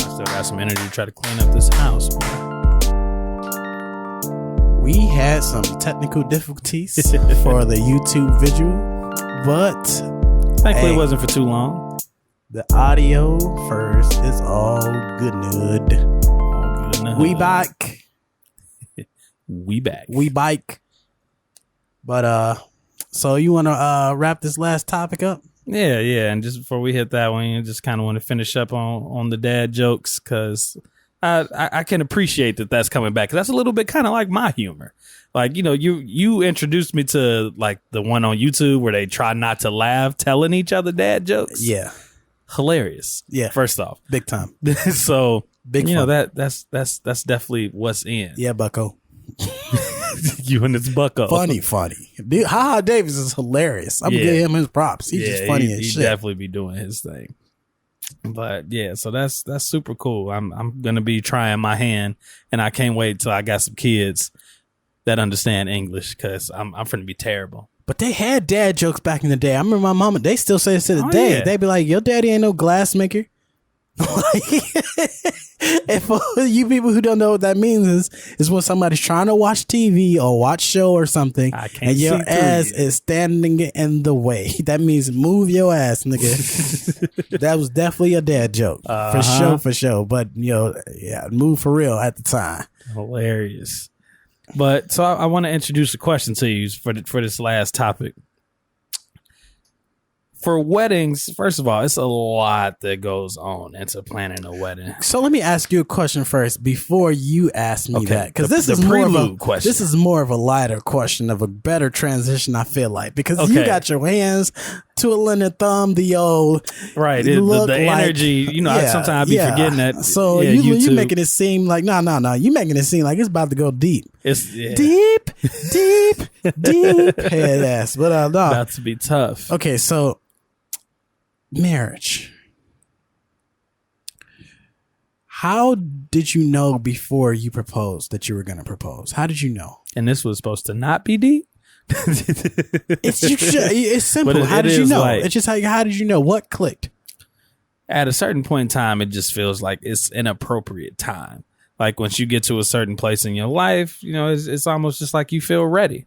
Still got some energy to try to clean up this house, man. We had some technical difficulties for the YouTube visual, but thankfully it wasn't for too long. The audio first is all good. We back. We back. We bike. But so you want to wrap this last topic up? Yeah. And just before we hit that one, you just kind of want to finish up on the dad jokes because I can appreciate that that's coming back because that's a little bit kind of like my humor. Like, you know, you introduced me to like the one on YouTube where they try not to laugh telling each other dad jokes. Yeah. Hilarious. Yeah. First off. Big time. So, big you fun. know, that's definitely what's in. Yeah, bucko. You and it's bucko. Funny. Dude, Ha Davis is hilarious. I'm going to give him his props. He's just funny as shit. He definitely be doing his thing. But yeah, so that's super cool. I'm gonna be trying my hand, and I can't wait till I got some kids that understand English because I'm finna be terrible. But they had dad jokes back in the day. I remember my mama. They still say this to the day. Yeah. They be like, "Your daddy ain't no glass maker." And for you people who don't know what that means is when somebody's trying to watch TV or watch show or something and your ass is standing in the way. That means move your ass, nigga. That was definitely a dad joke. For sure. But, move for real at the time. Hilarious. But so I want to introduce a question to you for this last topic. For weddings, first of all, it's a lot that goes on into planning a wedding. So let me ask you a question first before you ask me that, because this is more of a lighter question, of a better transition. I feel like because you got your hands twiddling and thumb, the old right, the energy. Sometimes I be forgetting that. So you making it seem like no. You making it seem like it's about to go deep. It's deep head ass, but no, about to be tough. Okay, so. Marriage. How did you know before you proposed that you were going to propose? How did you know? And this was supposed to not be deep? It's simple. How did you know? It's just how did you know? What clicked? At a certain point in time, it just feels like it's an appropriate time. Like once you get to a certain place in your life, it's almost just like you feel ready.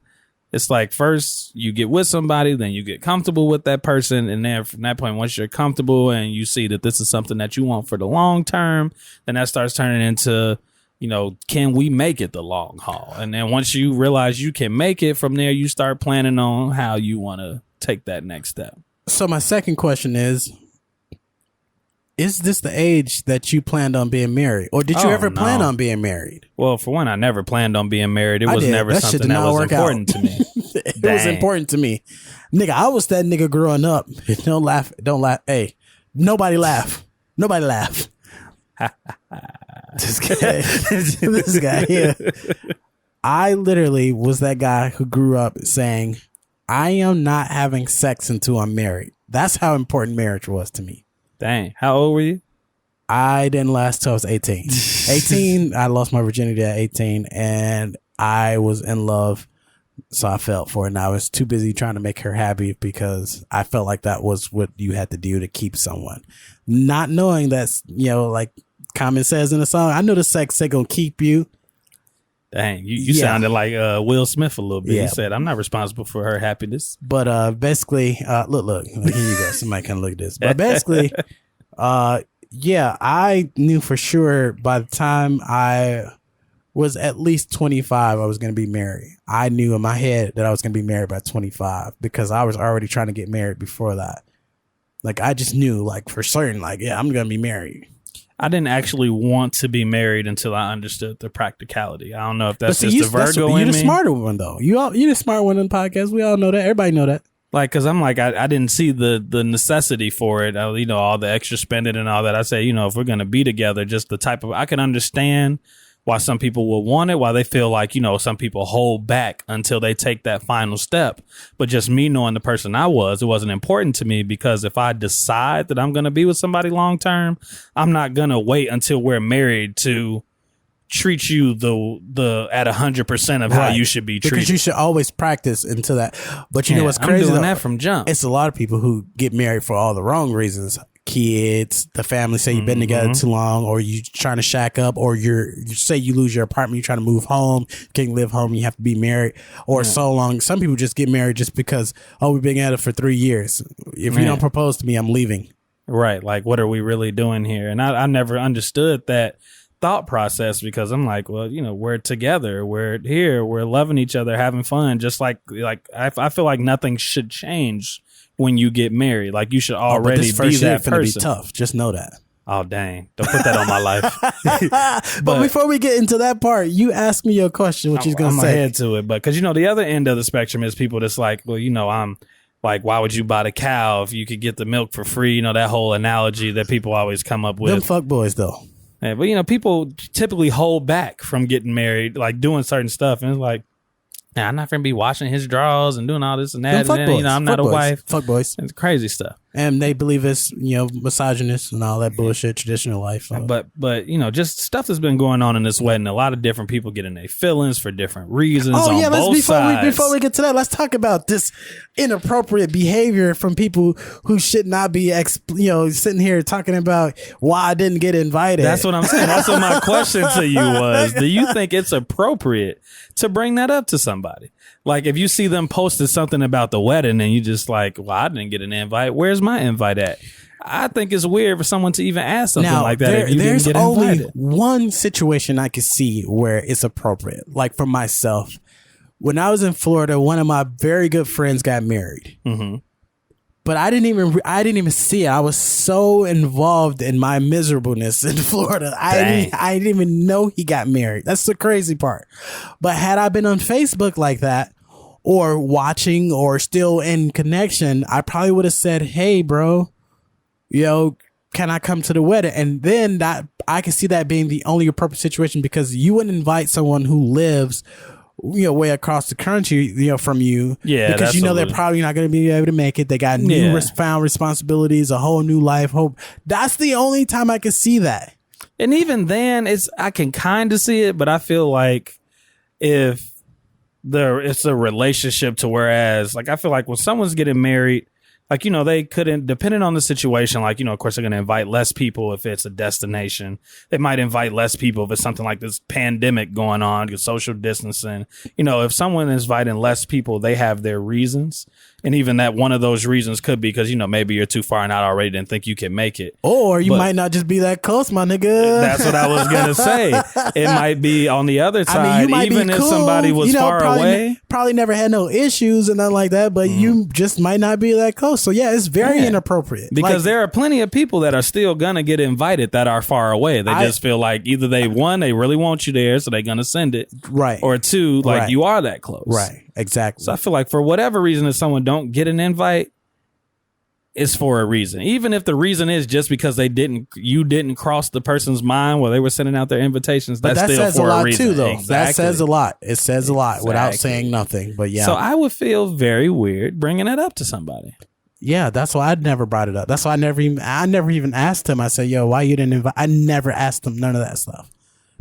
It's like first you get with somebody, then you get comfortable with that person. And then from that point, once you're comfortable and you see that this is something that you want for the long term, then that starts turning into, can we make it the long haul? And then once you realize you can make it, from there, you start planning on how you want to take that next step. So my second question is this the age that you planned on being married? Or did you ever plan on being married? Well, for one, I never planned on being married. It was never something that was important to me. It was important to me. Nigga, I was that nigga growing up. Don't laugh. Hey, nobody laugh. This guy here. I literally was that guy who grew up saying, I am not having sex until I'm married. That's how important marriage was to me. Dang. How old were you? I didn't last till I was 18. 18, I lost my virginity at 18, and I was in love, so I fell for it. And I was too busy trying to make her happy because I felt like that was what you had to do to keep someone. Not knowing that's, like Common says in the song, I know the sex ain't gonna keep you. Dang, you sounded like Will Smith a little bit. Yeah. He said, I'm not responsible for her happiness. But basically, look, here you go. Somebody can look at this. But basically, I knew for sure by the time I was at least 25, I was going to be married. I knew in my head that I was going to be married by 25 because I was already trying to get married before that. Like, I just knew, like, for certain, like, yeah, I'm going to be married. I didn't actually want to be married until I understood the practicality. I don't know if that's just the Virgo in me. You're the smarter one, though. You're the smart one in the podcast. We all know that. Everybody know that. Like, because I'm like, I didn't see the necessity for it. All the extra spending and all that. I say, if we're going to be together, just the type of, I can understand why some people will want it, why they feel like, some people hold back until they take that final step. But just me knowing the person it wasn't important to me because if I decide that I'm going to be with somebody long term, I'm not going to wait until we're married to treat you the at 100% of how you should be treated. Because you should always practice into that. But you know what's crazy? I'm doing that from jump. It's a lot of people who get married for all the wrong reasons. Kids, the family say you've been together too long, or you trying to shack up, or you say you lose your apartment, you're trying to move home, you can't live home, you have to be married, or so long. Some people just get married just because, we've been together for 3 years. If you don't propose to me, I'm leaving. Right. Like, what are we really doing here? And I never understood that thought process because I'm like, well, we're together, we're here, we're loving each other, having fun. Just like I feel like nothing should change when you get married. Like you should already be that person. Be tough. Just know that. Oh, dang. Don't put that on my life. but before we get into that part, you ask me your question, what you're going to say. I'm going to head to it. But because, the other end of the spectrum is people that's like, well, I'm like, why would you buy the cow if you could get the milk for free? That whole analogy that people always come up with. Them fuck boys, though. Yeah, but, people typically hold back from getting married, like doing certain stuff. And it's like, I'm not going to be washing his drawers and doing all this and that. Fuck boys. I'm not a wife. Fuck boys. It's crazy stuff. And they believe it's, misogynist and all that bullshit, traditional life. So. But just stuff that's been going on in this wedding. A lot of different people getting their feelings for different reasons. Oh, yeah, sides. Before we get to that, let's talk about this inappropriate behavior from people who should not be, sitting here talking about why I didn't get invited. That's what I'm saying. That's what my question to you was. Do you think it's appropriate to bring that up to somebody? Like, if you see them posted something about the wedding and you just like, well, I didn't get an invite. Where's my invite at? I think it's weird for someone to even ask something like that. There's only one situation I could see where it's appropriate. Like for myself, when I was in Florida, one of my very good friends got married. Mm-hmm. But I didn't even see it. I was so involved in my miserableness in Florida. I didn't even know he got married. That's the crazy part. But had I been on Facebook like that, or watching, or still in connection, I probably would have said, "Hey, bro, can I come to the wedding?" And then that I can see that being the only appropriate situation, because you wouldn't invite someone who lives way across the country, from you. Yeah. Because they're probably not going to be able to make it. They got new found responsibilities, a whole new life. Hope. That's the only time I can see that. And even then, I can kind of see it, but I feel like if it's a relationship to whereas, like, I feel like when someone's getting married, like, they couldn't, depending on the situation, like, of course, they're going to invite less people if it's a destination. They might invite less people if it's something like this pandemic going on, social distancing. If someone is inviting less people, they have their reasons. And even that one of those reasons could be because, maybe you're too far and out already and think you can make it. Or you might not just be that close, my nigga. That's what I was going to say. It might be on the other side, even if somebody was far away. Probably never had no issues and nothing like that, but you just might not be that close. So, yeah, it's very inappropriate. Because there are plenty of people that are still going to get invited that are far away. They just feel like either they really want you there, so they're going to send it. Right. Or two, you are that close. Right. Exactly. So I feel like for whatever reason, if someone don't get an invite, it's for a reason. Even if the reason is just because you didn't cross the person's mind while they were sending out their invitations, but that's still says for a lot a reason. too, though. Exactly. That says a lot. It says a lot without saying nothing. But yeah. So I would feel very weird bringing it up to somebody. Yeah, that's why I never brought it up. That's why I never even asked him. I said, "Yo, why you didn't invite?" I never asked him none of that stuff.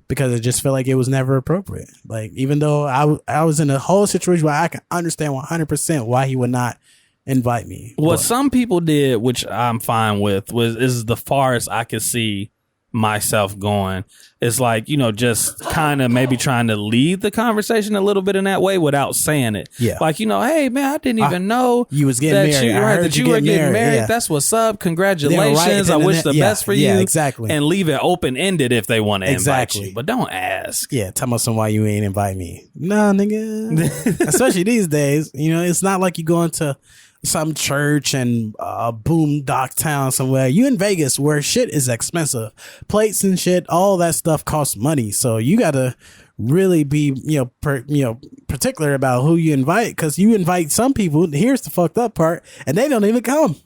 Because it just felt like it was never appropriate. Like, even though I was in a whole situation where I can understand 100% why he would not invite me. What some people did, which I'm fine with, is the farthest I could see myself going. It's like, just kind of maybe trying to lead the conversation a little bit in that way without saying it. Yeah. Like, hey, man, I didn't even know you was getting married. That you were getting married. Yeah. That's what's up. Congratulations. I wish the best for you. Yeah, exactly. And leave it open-ended if they want to invite you. But don't ask. Yeah, tell me why you ain't invite me. Nah, nigga. Especially these days. It's not like you go into some church and boondock town somewhere. You in Vegas where shit is expensive. Plates and shit, all that stuff costs money. So you gotta really be particular about who you invite, because you invite some people. Here's the fucked up part, and they don't even come.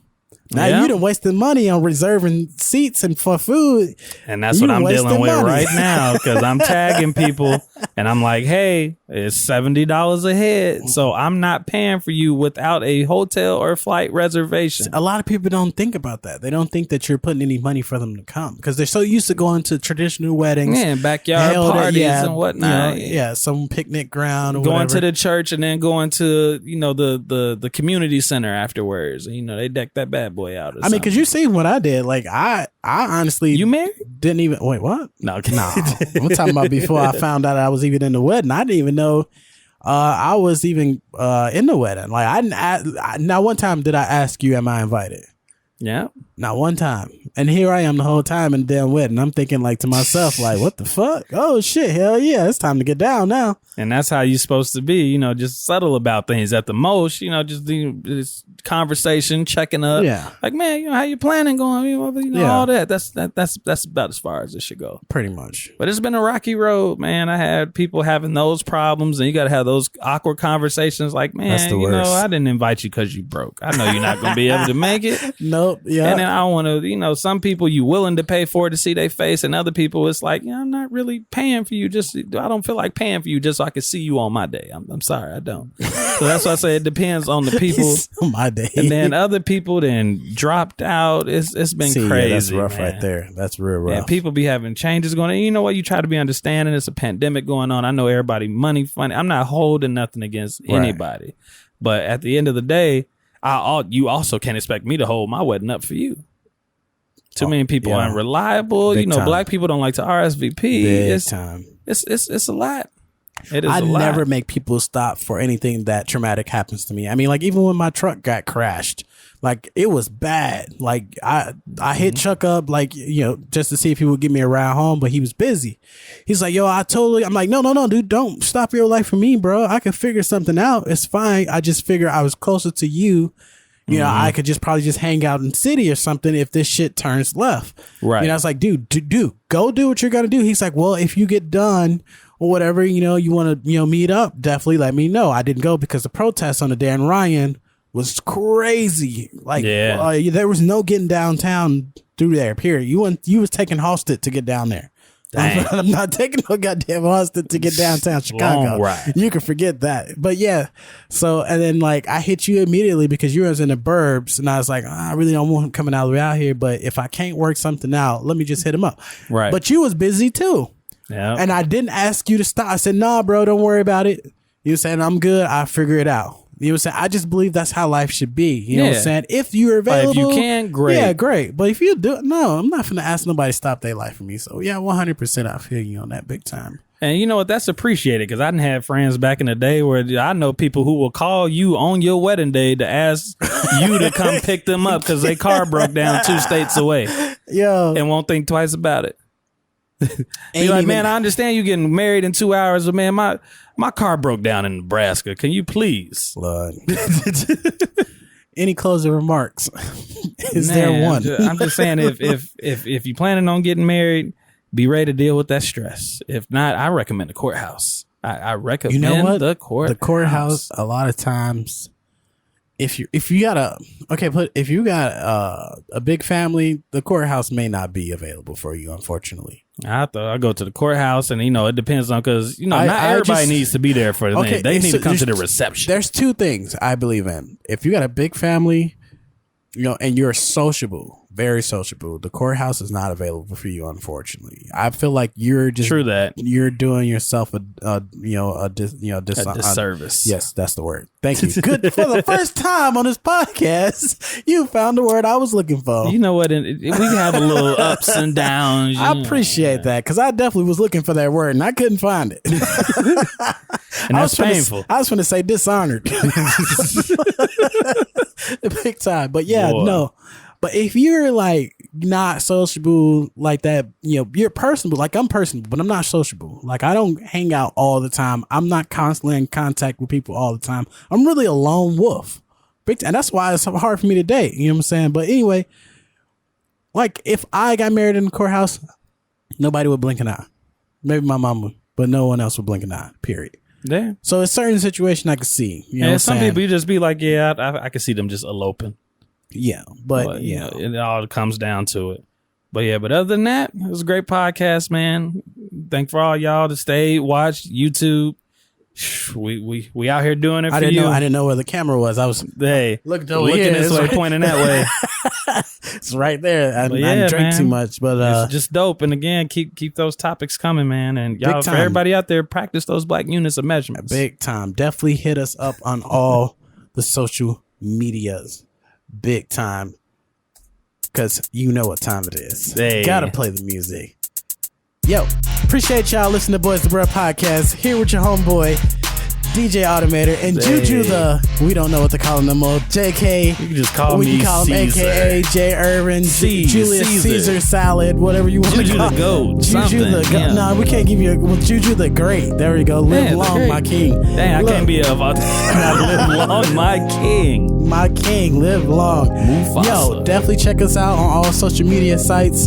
Now you done wasted money on reserving seats and for food. And that's what I'm dealing with right now, because I'm tagging people and I'm like, hey, it's $70 a head. So I'm not paying for you without a hotel or flight reservation. A lot of people don't think about that. They don't think that you're putting any money for them to come, because they're so used to going to traditional weddings. Yeah, backyard parties and whatnot. Some picnic ground or going whatever. to the church and then going to, the community center afterwards. And, they deck that bad boy out. I mean, because you see what I did. Like, I honestly, you married? Didn't even wait. What? No. I'm talking about before I found out I was even in the wedding. I didn't even know I was even in the wedding. Like, I didn't. Not one time did I ask you, "Am I invited?" Yeah. Not one time. And here I am the whole time in the damn wedding. I'm thinking like to myself, like, what the fuck? Oh shit, hell yeah, it's time to get down now. And that's how you're supposed to be, just subtle about things. At the most, just this conversation, checking up. Yeah. Like, man, how you planning going? All that. That's about as far as it should go. Pretty much. But it's been a rocky road, man. I had people having those problems, and you got to have those awkward conversations. Like, man, that's the worst. I didn't invite you because you broke. I know you're not going to be able to make it. No, Yup. Yeah. And then I don't want to, some people you willing to pay for it to see their face, and other people it's like, I'm not really paying for you. I don't feel like paying for you just so I can see you on my day. I'm sorry, I don't. So that's why I say it depends on the people. On my day. And then other people then dropped out. It's been crazy. Yeah, that's rough, man. right there. That's real rough. And people be having changes going on. You know what? You try to be understanding. It's a pandemic going on. I know everybody money funny. I'm not holding nothing against anybody. But at the end of the day, you also can't expect me to hold my wedding up for you. Too many people are unreliable. Big time. Black people don't like to RSVP. Big time. It's a lot. It is I a lot. never make people stop for anything that traumatic happens to me. I mean, like even when my truck got crashed, like it was bad. Like I hit Chuck up, like, just to see if he would give me a ride home, but he was busy. He's like, yo, I'm like, no, dude, don't stop your life for me, bro. I could figure something out. It's fine. I just figure I was closer to you. I could probably just hang out in the city or something if this shit turns left. Right. I was like, dude, go do what you're going to do. He's like, well, if you get done or whatever, you want to, meet up, definitely let me know. I didn't go because the protest on the Dan Ryan was crazy. Like, there was no getting downtown through there, period. You was taking hostage to get down there. I'm not taking no goddamn hostage to get downtown Chicago. You can forget that. But yeah. So, and then like I hit you immediately because you was in the burbs, and I was like, I really don't want him coming all the way out here. But if I can't work something out, let me just hit him up. Right. But you was busy too. Yeah. And I didn't ask you to stop. I said, nah, bro, don't worry about it. You saying I'm good. I'll figure it out. You know what I'm saying? I just believe that's how life should be. You know what I'm saying? If you're available. If you can, great. Yeah, great. But if you do, no, I'm not going to ask nobody to stop their life for me. So yeah, 100% I feel you on that big time. And you know what? That's appreciated because I didn't have friends back in the day where I know people who will call you on your wedding day to ask you to come pick them up because their car broke down 2 states away. Yo. And won't think twice about it. Be like, man, I understand you getting married in 2 hours, but man, my car broke down in Nebraska. Can you please? Lord. Any closing remarks? Is there one? I'm just saying, if you planning on getting married, be ready to deal with that stress. If not, I recommend the courthouse. I recommend the courthouse. The courthouse, a lot of times, if you got a big family, the courthouse may not be available for you, unfortunately. I go to the courthouse, and it depends on because not everybody needs to be be there for the thing. They need to come to the reception. There's 2 things I believe in. If you got a big family, and you're sociable, very sociable, the courthouse is not available for you, unfortunately. I feel like you're just you're doing yourself a disservice. Yes, that's the word. Thank you. Good. For the first time on this podcast, you found the word I was looking for. You know what? We have a little ups and downs. I appreciate that because I definitely was looking for that word and I couldn't find it. And that's painful. I was going to say dishonored. Big time. But yeah, no. But if you're like not sociable like that, you're personable. Like I'm personable, but I'm not sociable. Like I don't hang out all the time. I'm not constantly in contact with people all the time. I'm really a lone wolf. Big time. And that's why it's hard for me to date. You know what I'm saying? But anyway, like if I got married in the courthouse, nobody would blink an eye. Maybe my mom would, but no one else would blink an eye, period. Yeah. So a certain situation I could see. You know and some people you just be like, I could see them just eloping. Yeah, but it all comes down to it. But other than that, it was a great podcast, man. Thank for all y'all to stay, watch YouTube. We out here doing it for you. I didn't know where the camera was. I was looking this way, pointing that way. It's right there. I didn't drink too much, but it's just dope. And again, keep those topics coming, man. And y'all, for everybody out there, practice those black units of measurements. Big time. Definitely hit us up on all the social medias. Big time. Because you know what time it is. Hey. Gotta play the music. Yo, appreciate y'all listening to Boys to Bruh podcast. Here with your homeboy, DJ Automator, and Juju we don't know what to call him no more. JK. You can just call me We can call him Caesar. AKA J Irvin, Julius Caesar Salad, whatever you want to Juju call the GOAT. Juju the GOAT. No, we can't give you Juju the Great. There we go. Live long, my king. Dang, I can't be live long, my king. My king, live long. Mufasa. Yo, definitely check us out on all social media sites.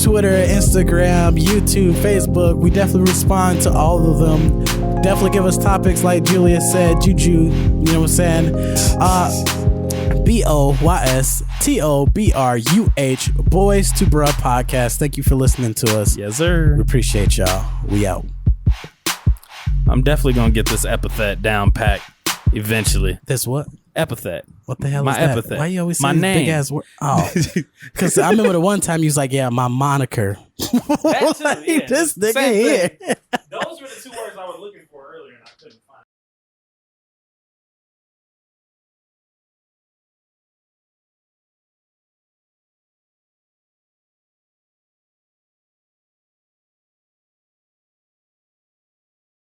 Twitter, Instagram, YouTube, Facebook. We definitely respond to all of them. Definitely give us topics like Julia said, Juju, you know what I'm saying? BOYSTOBRUH, Boys to Bruh Podcast. Thank you for listening to us. Yes, sir. We appreciate y'all. We out. I'm definitely gonna get this epithet down packed eventually. This what? Epithet. What the hell My is that? epithet. Why you always say My these name. big ass word? Oh, because I remember the one time you was like, "Yeah, my moniker." That too, Like, yeah. this nigga Same here. thing.